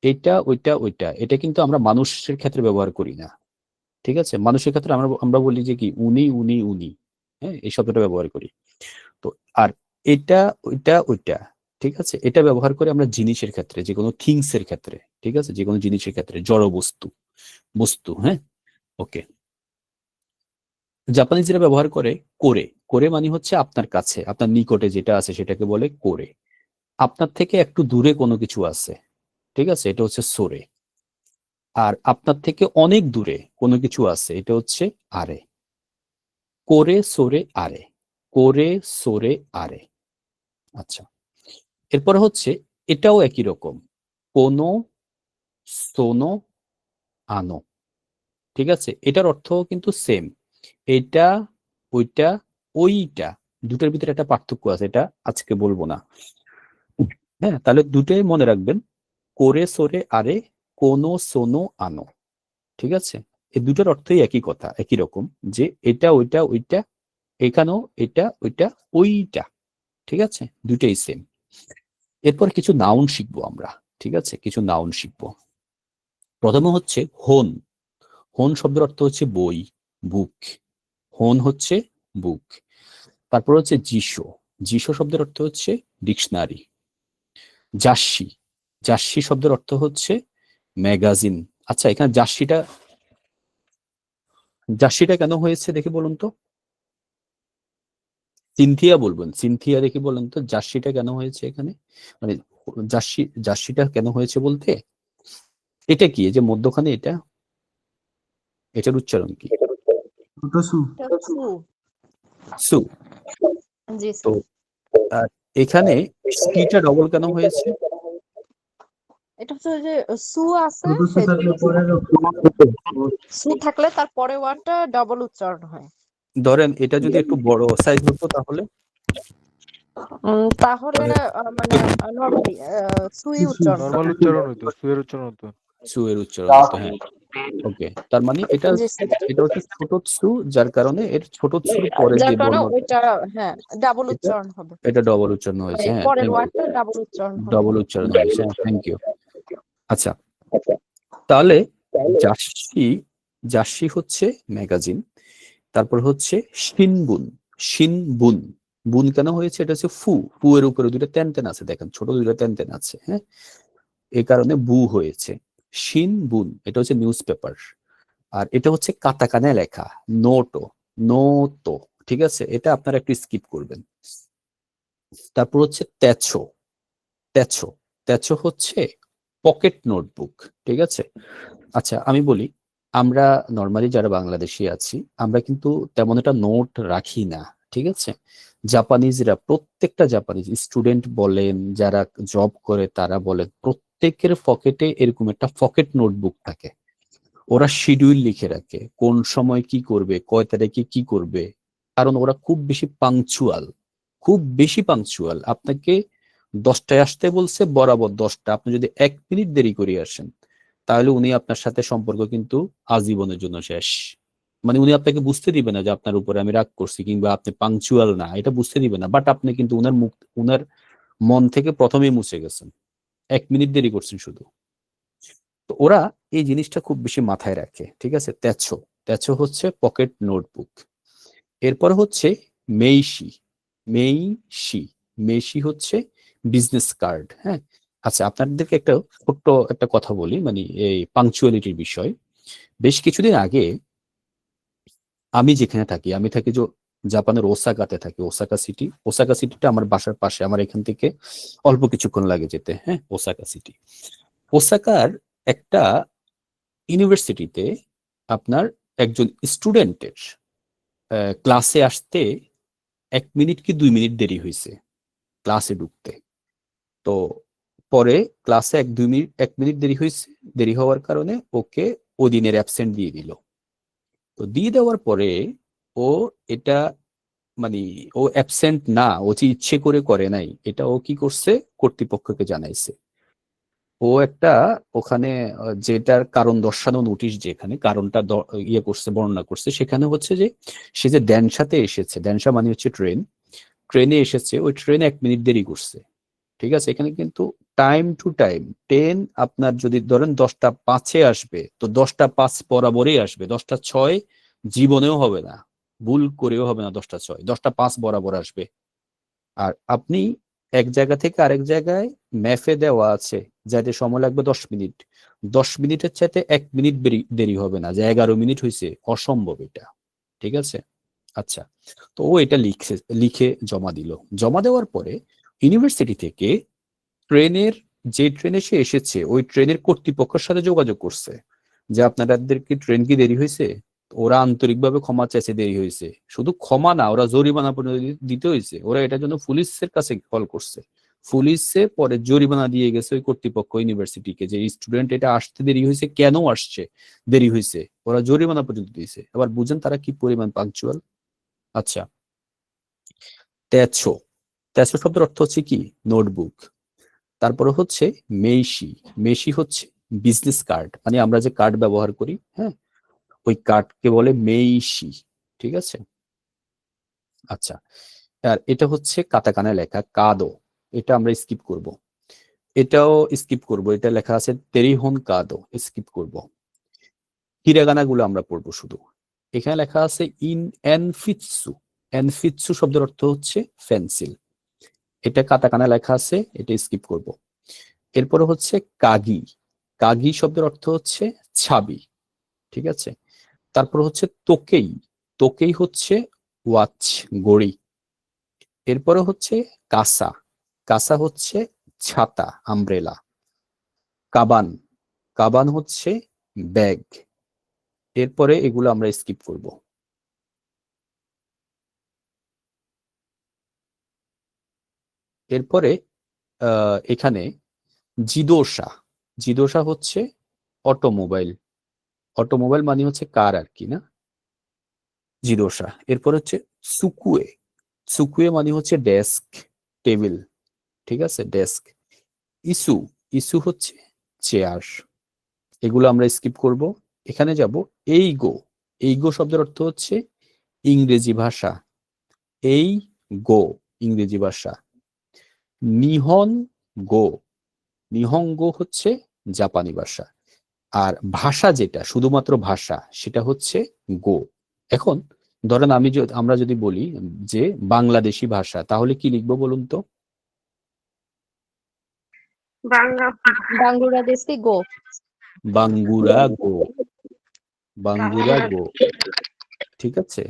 এটা ওইটা ওইটা, এটা কিন্তু আমরা মানুষের ক্ষেত্রে ব্যবহার করি না, ঠিক আছে। মানুষের ক্ষেত্রে আমরা আমরা বলি যে কি উনি উনি উনি, হ্যাঁ এই শব্দটা ব্যবহার করি। তো আর এটা ওইটা ওইটা, ঠিক আছে, এটা ব্যবহার করে আমরা জিনিসের ক্ষেত্রে, যে কোনো থিংস এর ক্ষেত্রে, ঠিক আছে, যে কোনো জিনিসের ক্ষেত্রে, জড় বস্তু, বস্তু। হ্যাঁ, ওকে। জাপানিজরা ব্যবহার করে করে, করে মানে হচ্ছে আপনার কাছে, আপনার নিকটে যেটা আছে সেটাকে বলে করে। আপনার থেকে একটু দূরে কোনো কিছু আছে, ঠিক আছে, এটা হচ্ছে সোরে। আর আপনার থেকে অনেক দূরে কোনো কিছু আছে, এটা হচ্ছে আরে। করে, সোরে, আরে, করে, সোরে, আরে। আচ্ছা, এরপর হচ্ছে এটাও একই রকম, কোনো, সোনো, আনো, ঠিক আছে, এটার অর্থ কিন্তু সেম। এটা ওইটা ওইটা, দুটোর ভিতরে একটা পার্থক্য আছে, এটা আজকে বলবো না। হ্যাঁ, তাহলে দুটোই মনে রাখবেন, করে, সোরে, আরে, কোনো, সোনো, আনো, ঠিক আছে। এই দুটোর অর্থই একই কথা, একই রকম, যে এটা ওইটা ওইটা, এখানেও এটা ওইটা ওইটা, ঠিক আছে, দুটোই সেম। এরপর কিছু নাউন শিখবো আমরা, ঠিক আছে, কিছু নাউন শিখবো। প্রথমে হচ্ছে হোন। হোন শব্দের অর্থ হচ্ছে বই, বুক। হোন হচ্ছে বুক। তারপর হচ্ছে যিশো, যিশো শব্দের অর্থ হচ্ছে ডিকশনারি। জার্সি, জার্সি শব্দের অর্থ হচ্ছে ম্যাগাজিন। আচ্ছা, এখানে জার্সিটা, জার্সিটা কেন হয়েছে দেখে বলুন তো। সিনথিয়া বলবেন, সিনথিয়া দেখি বলেন তো জার্সিটা কেন হয়েছে এখানে, মানে জার্সিটা কেন হয়েছে বলতে এটা কি, এই যে মধ্যখানে এটা, এটার উচ্চারণ কি? ওটা সু এটা সু। সু। জি তো স্যার। এখানে সিটা ডবল কেন হয়েছে? এটা হচ্ছে যে সু আছে ছোট সু সেই থাকলে জন্য। পরে সু থাকলে তার পরে ওয়ার্ডটা ডাবল উচ্চারণ হয়। ধরেন এটা যদি একটু বড় সাইজ হতো তাহলে তাহলে মানে নরমালি সুই উচ্চারণ নর্মাল হবে। উচ্চারণ হইতো, সুয়ের উচ্চারণ হতো। সু এর উচ্চারণ হতো, হ্যাঁ। ওকে, তার মানে এটা জি স্যার। এটা হচ্ছে ছোট সু, যার কারণে এর ছোট সুর পরে যার যে কারণে বর্ণটা ওইটা হ্যাঁ ডাবল এটা উচ্চারণ হবে, এটা ডবল উচ্চারণ মানে হয়েছে, হ্যাঁ, পরের থ্যাংক ইউ। ওয়ার্ডটা ডাবল উচ্চারণ হবে। ডবল উচ্চারণ হয়েছে, হ্যাঁ, থ্যাংক ইউ। আচ্ছা, তাহলে জার্সি, জার্সি হচ্ছে ম্যাগাজিন। তারপর হচ্ছে শিনবুন, শিনবুন, বুন কেন হয়েছে? এটা হচ্ছে ফু, ফু এর উপরে দুইটা তেন তেন আছে, দেখেন ছোট দুইটা তেন তেন আছে, হ্যাঁ, এই কারণে বু হয়েছে। শিনবুন এটা হচ্ছে নিউজ পেপার, আর এটা হচ্ছে কাতাকানে লেখা, নোটো, নোটো, ঠিক আছে, এটা আপনারা একটু স্কিপ করবেন। তারপর হচ্ছে তেছো, তেছো, তেছো হচ্ছে পকেট নোটবুক, ঠিক আছে। আচ্ছা আমি বলি, আমরা নর্মালি যারা বাংলাদেশি আছি আমরা কিন্তু তেমন একটা নোট রাখি না, ঠিক আছে। জাপানিজরা, প্রত্যেকটা জাপানিজ স্টুডেন্ট বলেন, যারা জব করে তারা বলেন, প্রত্যেকের পকেটে এরকম একটা পকেট নোটবুক থাকে। ওরা শিডিউল লিখে রাখে কোন সময় কি করবে, কয় তারিখে কি করবে, কারণ ওরা খুব বেশি পাংচুয়াল, খুব বেশি পাংচুয়াল। আপনাকে 10টায় আসতে বলছে, বরাবর 10টা, আপনি যদি 1 মিনিট দেরি করে আসেন তাহলে উনি আপনার সাথে সম্পর্ক কিন্তু আজীবনের জন্য শেষ। মানে উনি আপনাকে বুঝতে দিবে না যে আপনার উপরে আমি রাগ করছি কিংবা আপনি পাংচুয়াল না, এটা বুঝতে দিবে না, বাট আপনি কিন্তু উনার মুখ, উনার মন থেকে প্রথমেই মুছে গেছেন, 1 মিনিট দেরি করছেন শুধু। তো ওরা এই জিনিসটা খুব বেশি মাথায় রাখে, ঠিক আছে। তেছো, তেছো হচ্ছে পকেট নোটবুক। এরপর হচ্ছে মেইশি, মেইশি, মেইশি হচ্ছে বিজনেস কার্ড, হ্যাঁ। আচ্ছা আপনাদেরকে একটা ছোট্ট একটা কথা বলি, মানে এই পাংচুয়ালিটির বিষয়। বেশ কিছুদিন আগে আমি যেখানে থাকি, আমি থাকি যে জাপানের ওসাকাতে থাকি, ওসাকা সিটি। ওসাকা সিটিটা আমার বাসার পাশে, আমার এখান থেকে অল্প কিছুক্ষণ লাগে যেতে, হ্যাঁ, ওসাকা সিটি। ওসাকার একটা ইউনিভার্সিটিতে আপনার একজন স্টুডেন্টের ক্লাসে আসতে 1 মিনিট কি 2 মিনিট দেরি হয়েছে ক্লাসে ঢুকতে। তো পরে ক্লাসে 1 মিনিট দেরি হয়েছে, দেরি হওয়ার কারণে ওকে ওদিনের অ্যাবসেন্ট দিয়ে দিল। তো দিয়ে দেওয়ার পরে ও এটা, মানে ও অ্যাবসেন্ট না, ও যে ইচ্ছে করে করে নাই, এটা ও কি করছে, কর্তৃপক্ষকে জানাইছে। ও একটা ওখানে যেটার কারণ দর্শানো নোটিশ, যেখানে কারণটা ইয়ে করছে, বর্ণনা করছে, সেখানে হচ্ছে যে সে যে ড্যানসাতে এসেছে, ড্যানসা মানে হচ্ছে ট্রেন, ট্রেনে এসেছে, ওই ট্রেনে 1 মিনিট দেরি করছে, ঠিক আছে। এখানে কিন্তু টাইম টু টাইম ট্রেন আপনার যদি ধরেন 10টা 5-এ আসবে, তো 10টা 5 বরাবরই আসবে, 10টা 6 জীবনেও হবে না, ভুল করেও হবে না, 10টা 6, 10টা 5 বরাবর আসবে। আর আপনি এক জায়গা থেকে আরেক জায়গায় ম্যাপে দেওয়া আছে যাতে সময় লাগবে 10 মিনিট, 10 মিনিটের চাইতে 1 মিনিট দেরি হবে না, যে 11 মিনিট হয়েছে, অসম্ভব এটা, ঠিক আছে। আচ্ছা, তো ও এটা লিখে জমা দিল। জমা দেওয়ার পরে ইউনিভার্সিটি থেকে ট্রেনের, যে ট্রেনে সে এসেছে ওই ট্রেনের কর্তৃপক্ষের সাথে যোগাযোগ করছে যে আপনাদের কি ট্রেন কি দেরি হয়েছে। ওরা আন্তরিকভাবে ক্ষমা চাইছে, দেরি হয়েছে, শুধু ক্ষমা না, ওরা জরিমানা পর্যন্ত দিতে হয়েছে। ওরা এটার জন্য পুলিশের কাছে কল করছে, পুলিশে পরে জরিমানা দিয়ে গেছে ওই কর্তৃপক্ষ ইউনিভার্সিটিকে, যে স্টুডেন্ট এটা আসতে দেরি হয়েছে, কেন আসছে দেরি হয়েছে, ওরা জরিমানা পর্যন্ত দিয়েছে। আবার বুঝেন তারা কি পরিমাণ পাংচুয়াল। আচ্ছা, তেছো, তেছো শব্দের অর্থ হচ্ছে কি, নোটবুক। তারপরে হচ্ছে মেইশি, মেইশি হচ্ছে বিজনেস কার্ড, মানে আমরা যে কার্ড ব্যবহার করি, হ্যাঁ, ওই কার্ডকে বলে মেইশি, ঠিক আছে। আচ্ছা, আর এটা হচ্ছে কাতাকানা লেখা কাদো, এটা আমরা স্কিপ করব, এটাও স্কিপ করব, এটা লেখা আছে তেরিহন কাদো, স্কিপ করব। হিরাগানা গুলো আমরা পড়বো শুধু। এখানে লেখা আছে ইন এনফিৎসু, এনফিৎসু শব্দের অর্থ হচ্ছে পেন্সিল, এটা কাতাকানা লেখা আছে, এটা স্কিপ করব। এরপরে হচ্ছে কাগি, কাগি শব্দের অর্থ হচ্ছে ছাবি, ঠিক আছে। তারপর হচ্ছে তোকেই, তোকেই হচ্ছে ওয়াচ, ঘড়ি, এরপরে হচ্ছে কাসা, কাসা হচ্ছে ছাতা, আমব্রেলা। কাবান, কাবান হচ্ছে ব্যাগ। এরপরে এগুলো আমরা স্কিপ করব। এরপরে এখানে জিদোসা, জিদোসা হচ্ছে অটোমোবাইল, অটোমোবাইল মানে হচ্ছে কার আর কি না, জিদোসা। এরপর হচ্ছে সুকুয়ে, সুকুয়ে মানে হচ্ছে ডেস্ক, টেবিল, ঠিক আছে, ডেস্ক। ইস্যু, ইস্যু হচ্ছে চেয়ার। এগুলো আমরা স্কিপ করব। এখানে যাব এইগো, এইগো শব্দের অর্থ হচ্ছে ইংরেজি ভাষা, এই গো ইংরেজি ভাষা। নিহন গো, নিহঙ্গো হচ্ছে জাপানি ভাষা। আর ভাষা যেটা শুধুমাত্র ভাষা সেটা হচ্ছে গো। এখন ধরেন আমরা যদি বলি যে বাংলাদেশি ভাষা, তাহলে কি লিখবো বলুন তো? বাংলাদেশি গো, বাঙ্গুরা গো, বাঙ্গুরা গো, ঠিক আছে।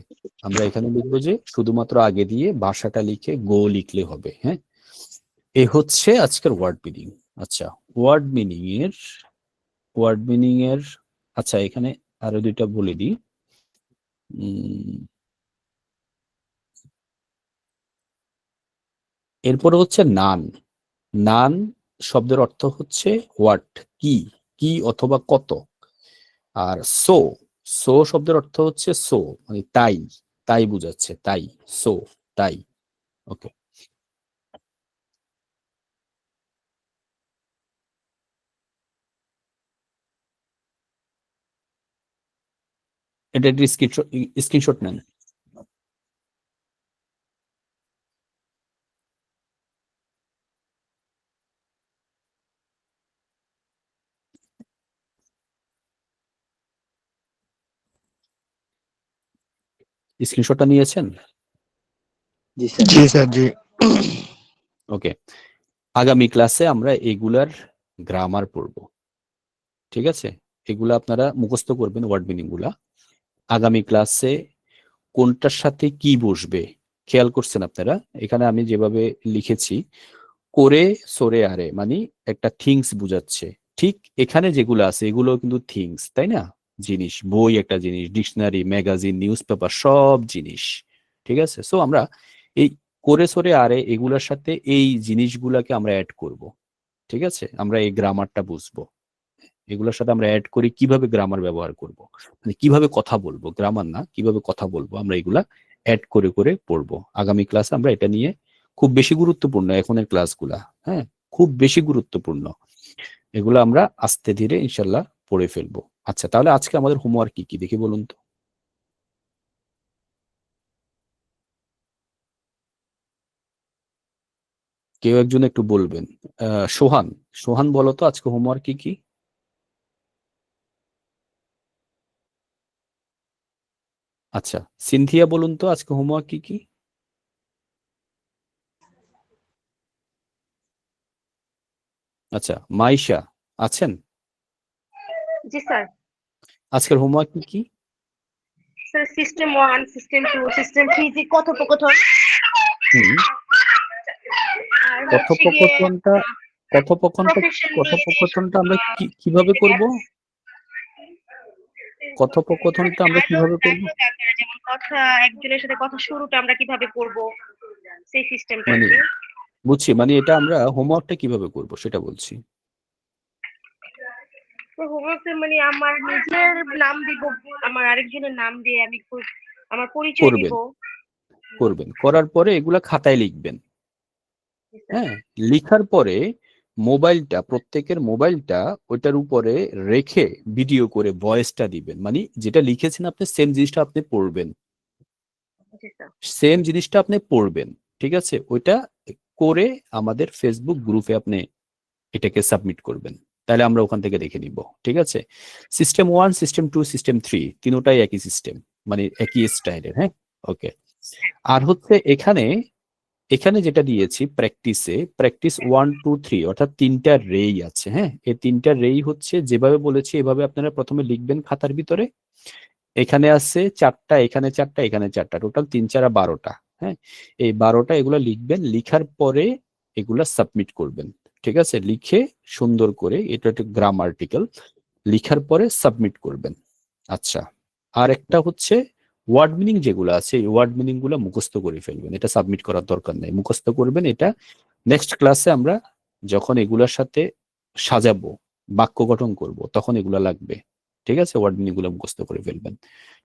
আমরা এখানে লিখবো যে শুধুমাত্র আগে দিয়ে ভাষাটা লিখে গো লিখলে হবে। হ্যাঁ, এ হচ্ছে আজকের ওয়ার্ড মিনিং। আচ্ছা, ওয়ার্ড মিনিং এর আচ্ছা এখানে আরো দুইটা বলে দিই। এরপরে হচ্ছে নান, নান শব্দের অর্থ হচ্ছে হোয়াট, কি, কি অথবা কত। আর সো, সো শব্দের অর্থ হচ্ছে সো মানে তাই, তাই বুঝাচ্ছে, তাই, সো তাই। ওকে, এটা একটি স্ক্রিনশট নেন। স্ক্রিনশটটা নিয়েছেন? জি স্যার। জি স্যার, জি। ওকে, আগামী ক্লাসে আমরা এগুলার গ্রামার পড়ব, ঠিক আছে। এগুলা আপনারা মুখস্থ করবেন, ওয়ার্ড মিনিং গুলা। আগামী ক্লাসে কোনটার সাথে কি বসবে খেয়াল করছেন আপনারা? এখানে আমি যেভাবে লিখেছি করে সরে আরে মানে একটা থিংস বুঝাচ্ছে, ঠিক এখানে যেগুলো আছে এগুলো কিন্তু থিংস, তাই না? জিনিস, বই একটা জিনিস, ডিকশনারি, ম্যাগাজিন, নিউজ পেপার, সব জিনিস, ঠিক আছে। সো আমরা এই করে সরে আরে এগুলোর সাথে এই জিনিসগুলাকে আমরা অ্যাড করব, ঠিক আছে। আমরা এই গ্রামারটা বুঝবো, এগুলোর সাথে আমরা অ্যাড করি কিভাবে গ্রামার ব্যবহার করব, মানে কিভাবে কথা বলবো, গ্রামার না কিভাবে কথা বলবো, আমরা এগুলা অ্যাড করে করে পড়বো। আগামী ক্লাসে আমরা এটা নিয়ে, খুব বেশি গুরুত্বপূর্ণ এখনের ক্লাসগুলা, হ্যাঁ খুব বেশি গুরুত্বপূর্ণ, এগুলো আমরা আস্তে ধীরে ইনশাল্লাহ পড়ে ফেলবো। আচ্ছা, তাহলে আজকে আমাদের হোমওয়ার্ক কি কি দেখি বলুন তো? কেউ একজন একটু বলবেন। সোহান, সোহান বলো তো আজকে হোমওয়ার্ক কি কি? আচ্ছা, সিনথিয়া বলুন তো আজকে হোমওয়ার্ক কি কি? আচ্ছা, মাইশা আছেন? জি স্যার। আজকের হোমওয়ার্ক কি কি? স্যার সিস্টেম 1, সিস্টেম 2, সিস্টেম 3 যে কথোপকথন আর হচ্ছে গিয়ে কথোপকথনটা আমরা কিভাবে করব? কথোপকথনটা আমরা কিভাবে করব? যেমন কথা, একজনের সাথে কথা শুরুটা আমরা কিভাবে করব সেই সিস্টেমটা। মানে বুঝছি, মানে এটা আমরা হোমওয়ার্কটা কিভাবে করব সেটা বলছি। তো হোমওয়ার্কে মানে আমার নিজের নাম দিব, আমার আরেকজনের নাম দিয়ে আমি আমার পরিচয় দিব। করবেন, করার পরে এগুলা খাতায় লিখবেন। হ্যাঁ, লিখার পরে মোবাইলটা, প্রত্যেকের মোবাইলটা ওইটার উপরে রেখে ভিডিও করে ভয়েসটা দিবেন, মানে যেটা লিখেছেন আপনি সেম জিনিসটা আপনি পড়বেন, সেম জিনিসটা আপনি পড়বেন, ঠিক আছে। ওইটা করে আমাদের ফেসবুক গ্রুপে আপনি এটাকে সাবমিট করবেন, তাহলে আমরা ওখান থেকে দেখে নিব, ঠিক আছে। সিস্টেম 1, সিস্টেম 2, সিস্টেম 3 তিনটাই একই সিস্টেম, মানে একই স্টাইলের। হ্যাঁ, ওকে। আর হচ্ছে এখানে যেটা দিয়েছি প্র্যাকটিসে, প্র্যাকটিস 1, 2, 3 অর্থাৎ 3টা রেই আছে। হ্যাঁ, এই 3টা রেই হচ্ছে যেভাবে বলেছি এভাবে আপনারা প্রথমে লিখবেন খাতার ভিতরে। এখানে আছে 4টা, এখানে 4টা, এখানে 4টা, টোটাল 3 4 12টা। হ্যাঁ, এই 12টা এগুলা লিখবেন, লিখার পরে এগুলা সাবমিট করবেন। ঠিক আছে, লিখে সুন্দর করে, এটা একটা গ্রাম আর্টিকেল, লিখার পরে সাবমিট করবেন। আচ্ছা, আর একটা হচ্ছে ওয়ার্ড মিনিং যেগুলো আছে, এই ওয়ার্ড মিনিং গুলো মুখস্থ করে ফেলবেন, এটা সাবমিট করার দরকার নেই, মুখস্থ করবেন। এটা নেক্সট ক্লাসে আমরা যখন এগুলোর সাথে সাজাবো, বাক্য গঠন করব, তখন এগুলা লাগবে। ঠিক আছে, ওয়ার্ড মিনিং গুলো মুখস্থ করে ফেলবেন।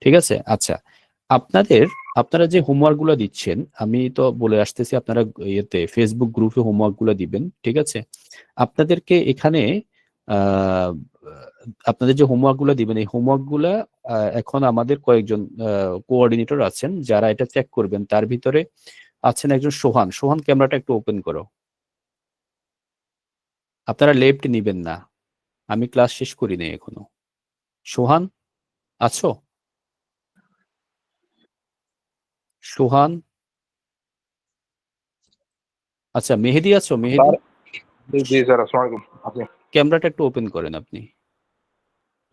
ঠিক আছে। আচ্ছা, আপনারা যে হোমওয়ার্ক গুলো দিচ্ছেন, আমি তো বলে আসতেছি, আপনারা ইয়েতে ফেসবুক গ্রুপে হোমওয়ার্ক গুলো দিবেন। ঠিক আছে, আপনাদেরকে এখানে আহ আপনাদের যে হোমওয়ার্ক গুলো দিবেন, এই হোমওয়ার্ক গুলা এখন আমাদের কয়েকজন কোঅর্ডিনেটর আছেন যারা এটা চেক করবেন। তার ভিতরে আছেন একজন সোহান। সোহান, ক্যামেরাটা একটু ওপেন করো। আপনারা লেফট নিবেন না, আমি ক্লাস শেষ করি নাই এখনো। সোহান আছো? সোহান? আচ্ছা, মেহেদি আছো? মেহেদি, জি স্যার, আসসালামু আলাইকুম। আপনি? ক্যামেরাটা একটু ওপেন করেন আপনি।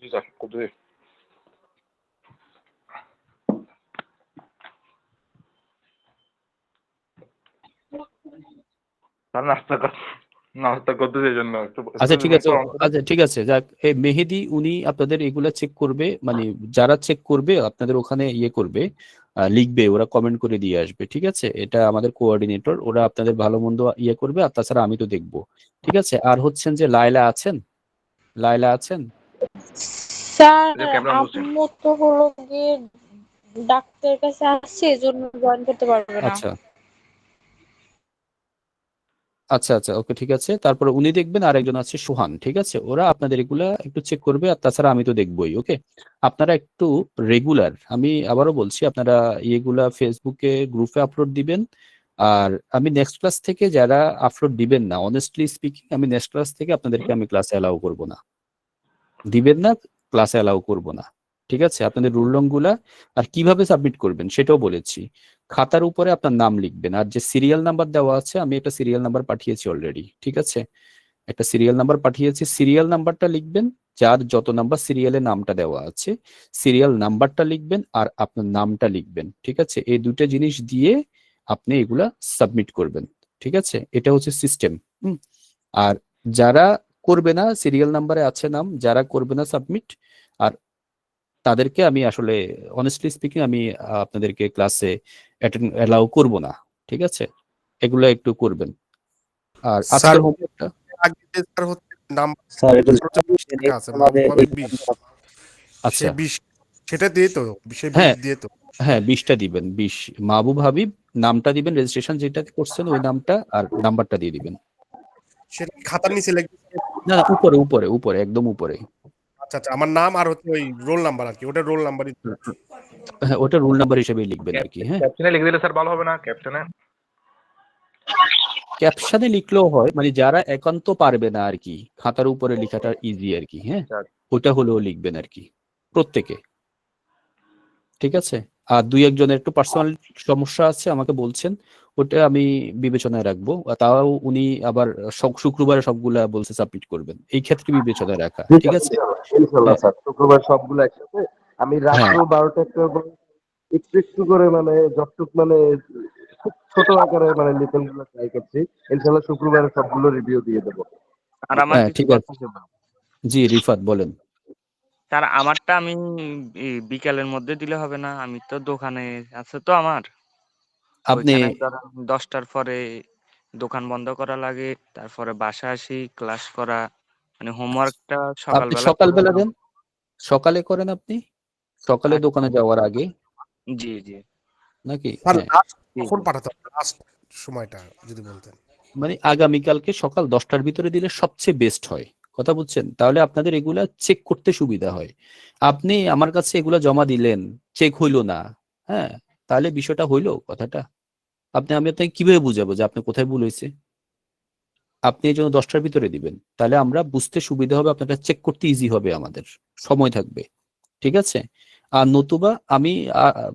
জি স্যার, করতেছি। স্যার নাস্তা করতেছি, এই জন্য একটু আচ্ছা ঠিক আছে, আচ্ছা ঠিক আছে, যাক, এই মেহেদি উনি আপনাদের এগুলা চেক করবে, মানে যারা চেক করবে আপনাদের ওখানে ইয়ে করবে, লিখবে, ওরা কমেন্ট করে দিয়ে আসবে। ঠিক আছে, এটা আমাদের কোঅর্ডিনেটর, ওরা আপনাদের ভালো মন্দ ইয়ে করবে, আর তাছাড়া আমি তো দেখবো। ঠিক আছে, আর হচ্ছেন যে লায়লা আছেন? লায়লা আছেন? স্যার আম্মু তো হলো গিয়ে ডাক্তারের কাছে আসছে, এজন্য জয়েন করতে পারবে না। আচ্ছা আচ্ছা আচ্ছা, ওকে, ঠিক আছে। তারপরে উনি দেখবেন, আর একজন আছে সোহান। ঠিক আছে, ওরা আপনাদের এগুলা একটু চেক করবে, আর তাছাড়া আমি তো দেখবোই। ওকে, আপনারা একটু রেগুলার, আমি আবারও বলছি, আপনারা এগুলা ফেসবুকে গ্রুপে আপলোড দিবেন। আর আমি নেক্সট ক্লাস থেকে যারা আপলোড দিবেন না, অনেস্টলি স্পিকিং, আমি নেক্সট ক্লাস থেকে আপনাদেরকে আমি ক্লাসে অ্যালাউ করব না, দিবেন না, ক্লাসে অ্যালাউ করব না। ঠিক আছে, আপনাদের রুল রং গুলা আর কিভাবে সাবমিট করবেন সেটাও বলেছি। খাতার উপরে আপনার নাম লিখবেন, আর যে সিরিয়াল নাম্বার দেওয়া আছে, আমি একটা সিরিয়াল নাম্বার পাঠিয়েছি অলরেডি। ঠিক আছে, একটা সিরিয়াল নাম্বার পাঠিয়েছি, সিরিয়াল নাম্বারটা লিখবেন, যার যত নাম্বার সিরিয়ালে নামটা দেওয়া আছে, সিরিয়াল নাম্বারটা লিখবেন আর আপনার নামটা লিখবেন। ঠিক আছে, এই দুটো জিনিস দিয়ে আপনি এগুলা সাবমিট করবেন। ঠিক আছে, এটা হচ্ছে সিস্টেম। আর যারা করবে না, সিরিয়াল নাম্বারে আছে নাম, যারা করবে না সাবমিট, আর তাদেরকে আমি আসলে অনেস্টলি স্পিকিং আমি আপনাদেরকে ক্লাসে অ্যাটেন্ড অ্যালাউ করব না। ঠিক আছে, এগুলো একটু করবেন। আর আজকের হোমওয়ার্কটা আচ্ছা, সেটা দিয়ে তো, হ্যাঁ হ্যাঁ, 20টা দিবেন, 20 মাহবুব হাবিব নামটা দিবেন, রেজিস্ট্রেশন যেটা করছেন ওই নামটা আর নাম্বারটা দিয়ে দিবেন। সেটা খাতার নিচে লিখবে? না না, উপরে উপরে উপরে, একদম উপরে। আচ্ছা আচ্ছা, আমার নাম আর হচ্ছে ওই রোল নাম্বার আর কি, ওটা রোল নাম্বারই। হ্যাঁ, ওটা রোল নাম্বার হিসেবে লিখবেন আর কি। হ্যাঁ, ক্যাপশনে লিখে দিলে স্যার ভালো হবে না? ক্যাপশনে ক্যাপশনে লিখলেও হয়, মানে যারা একান্ত পারবে না আর কি, খাতার উপরে লেখাটা ইজি আর কি। হ্যাঁ, ওটা হলেও লিখবেন আর কি, প্রত্যেকে। ঠিক আছে, আর দুই একজনের একটু পার্সোনাল সমস্যা আছে আমাকে বলছেন, ওটা আমি বিবেচনায় রাখবো। তাও উনি আবার শুক্রবারে সবগুলা বলছে সাবমিট করবেন, এই ক্ষেত্রে বিবেচনায় রাখা। ঠিক আছে, ইনশাআল্লাহ স্যার, শুক্রবার সবগুলো একসাথে আমি রাত্র 12টা একটু একটু করে, মানে যতটুক মানে খুব ছোট আকারে মানে লিখনগুলো ট্রাই করছি। ইনশাআল্লাহ শুক্রবারে সবগুলো রিভিউ দিয়ে দেবো। আর আমার হ্যাঁ ঠিক আছে। জি রিফাত বলেন। স্যার আমারটা আমি বিকালের মধ্যে দিলে হবে না? আমি তো দোকানে আছে তো আমার, আপনি ওইখানে ধরেন 10টার পরে দোকান বন্ধ করা লাগে, তারপরে বাসা আসি, ক্লাস করা, মানে হোমওয়ার্কটা আপনি সকালবেলা সকালবেলা দেন, সকালে করেন আপনি, সকালে আচ্ছা, দোকানে যাওয়ার আগে জি জি নাকি? কখন পাঠাতে হবে, লাস্ট সময়টা যদি বলতেন। মানে আগামীকালকে সকাল 10টার ভিতরে দিলে সবচেয়ে বেস্ট হয়, কথা বুঝছেন? তাহলে আপনাদের এগুলা চেক করতে সুবিধা হয়। আপনি আমার কাছে এগুলা জমা দিলেন, চেক হইলো না, হ্যাঁ, তাহলে বিষয়টা হইলো কথাটা, আমি আপনাকে কিভাবে বুঝাবো যে আপনি কোথায় ভুল হয়েছে? আপনি এই জন্য 10টার ভিতরে দিবেন, তাহলে আমরা বুঝতে সুবিধা হবে, আপনারা চেক করতে ইজি হবে, আমাদের সময় থাকবে। ঠিক আছে, আর নতুবা আমি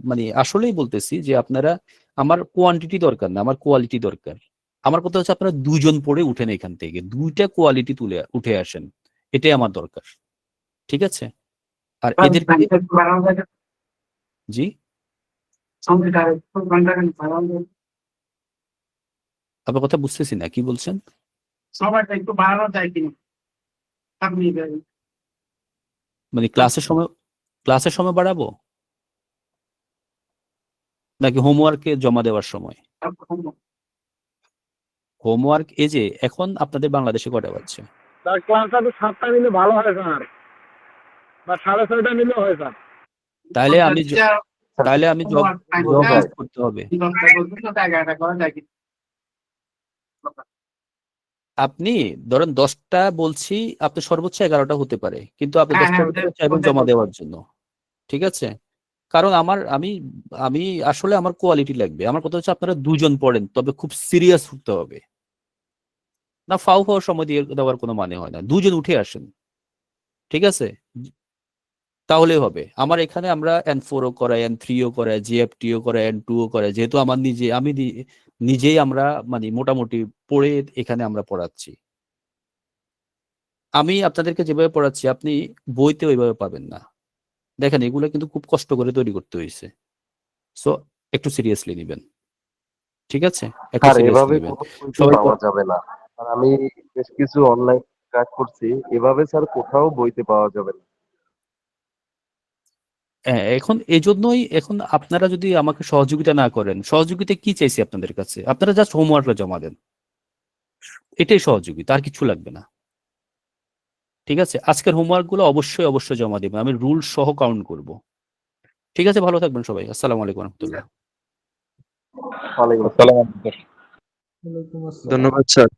মানে আসলেই বলতেছি যে আপনারা, আমার কোয়ান্টিটি দরকার না, আমার কোয়ালিটি দরকার। আমার কথা হচ্ছে আপনারা দুজন পড়ে উঠেন, এখান থেকে দুইটা কোয়ালিটি তুলে উঠে আসেন, এটাই আমার দরকার। ঠিক আছে, আর এদেরকে জি আপনার কথা বুঝতেছি না, কি বলছেন? সময়টা একটু বাড়ানো যায় কিনা আপনি মানে ক্লাসের সময় বাড়াবো নাকি হোমওয়ার্কে জমা দেওয়ার সময়? হোমওয়ার্ক এই যে এখন আপনাদের বাংলাদেশে কটা বাজছে? তার ক্লাসটা তো 7টা নিলে ভালো হয় স্যার, বা 6:30টা নিলেও হয় স্যার। তাহলে আমি জব করতে হবে। আপনি ধরেন 10টা বলছি, আপনি সর্বোচ্চ 11টা হতে পারে, কিন্তু আপনি 10টার ভিতরে চাইবেন জমা দেওয়ার জন্য, ঠিক আছে? কারণ আমি আসলে আমার কোয়ালিটি লাগবে। আমার কথা হচ্ছে আপনারা দুজন পড়েন, তবে খুব সিরিয়াস হতে হবে না। ফাও সময় দিয়ে দেওয়ার কোনো মানে হয় না। দুজন উঠে আসেন, ঠিক আছে? তাহলে হবে। আমার এখানে আমরা N4 ও করাই, N3 ও করাই, GFT ও করাই, N2 ও করাই। যেহেতু আমার নিজেই আমরা মানে মোটামুটি পড়ে এখানে আমরা পড়াচ্ছি। আমি আপনাদেরকে যেভাবে পড়াচ্ছি আপনি বইতে ওইভাবে পাবেন না। দেখেন এগুলো কিন্তু খুব কষ্ট করে তৈরি করতে হয়েছে। সো একটু সিরিয়াসলি নিবেন, ঠিক আছে? একটু স্যার সিরিয়াসলি এভাবে নিবেন কোনো বইতে সবাই। পাওয়া যাবে না। আর আমি বেশ কিছু অনলাইন কাজ করছি, এভাবে স্যার কোথাও বইতে পাওয়া যাবে না। হ্যাঁ, এখন এজন্যই এখন আপনারা যদি আমাকে সহযোগিতা না করেন, সহযোগিতা কি চাইছি আপনাদের কাছে? আপনারা জাস্ট হোমওয়ার্কটা জমা দেন, এটাই সহযোগিতা, আর কিছু লাগবে না, ঠিক আছে? আজকের হোমওয়ার্ক গুলো অবশ্যই জমা দেবেন, আমি রুল সহ কাউন্ট করব, ঠিক আছে? ভালো থাকবেন সবাই। আসসালামু আলাইকুম রহমতুল্লাহ। ওয়ালাইকুম আসসালাম। ধন্যবাদ স্যার।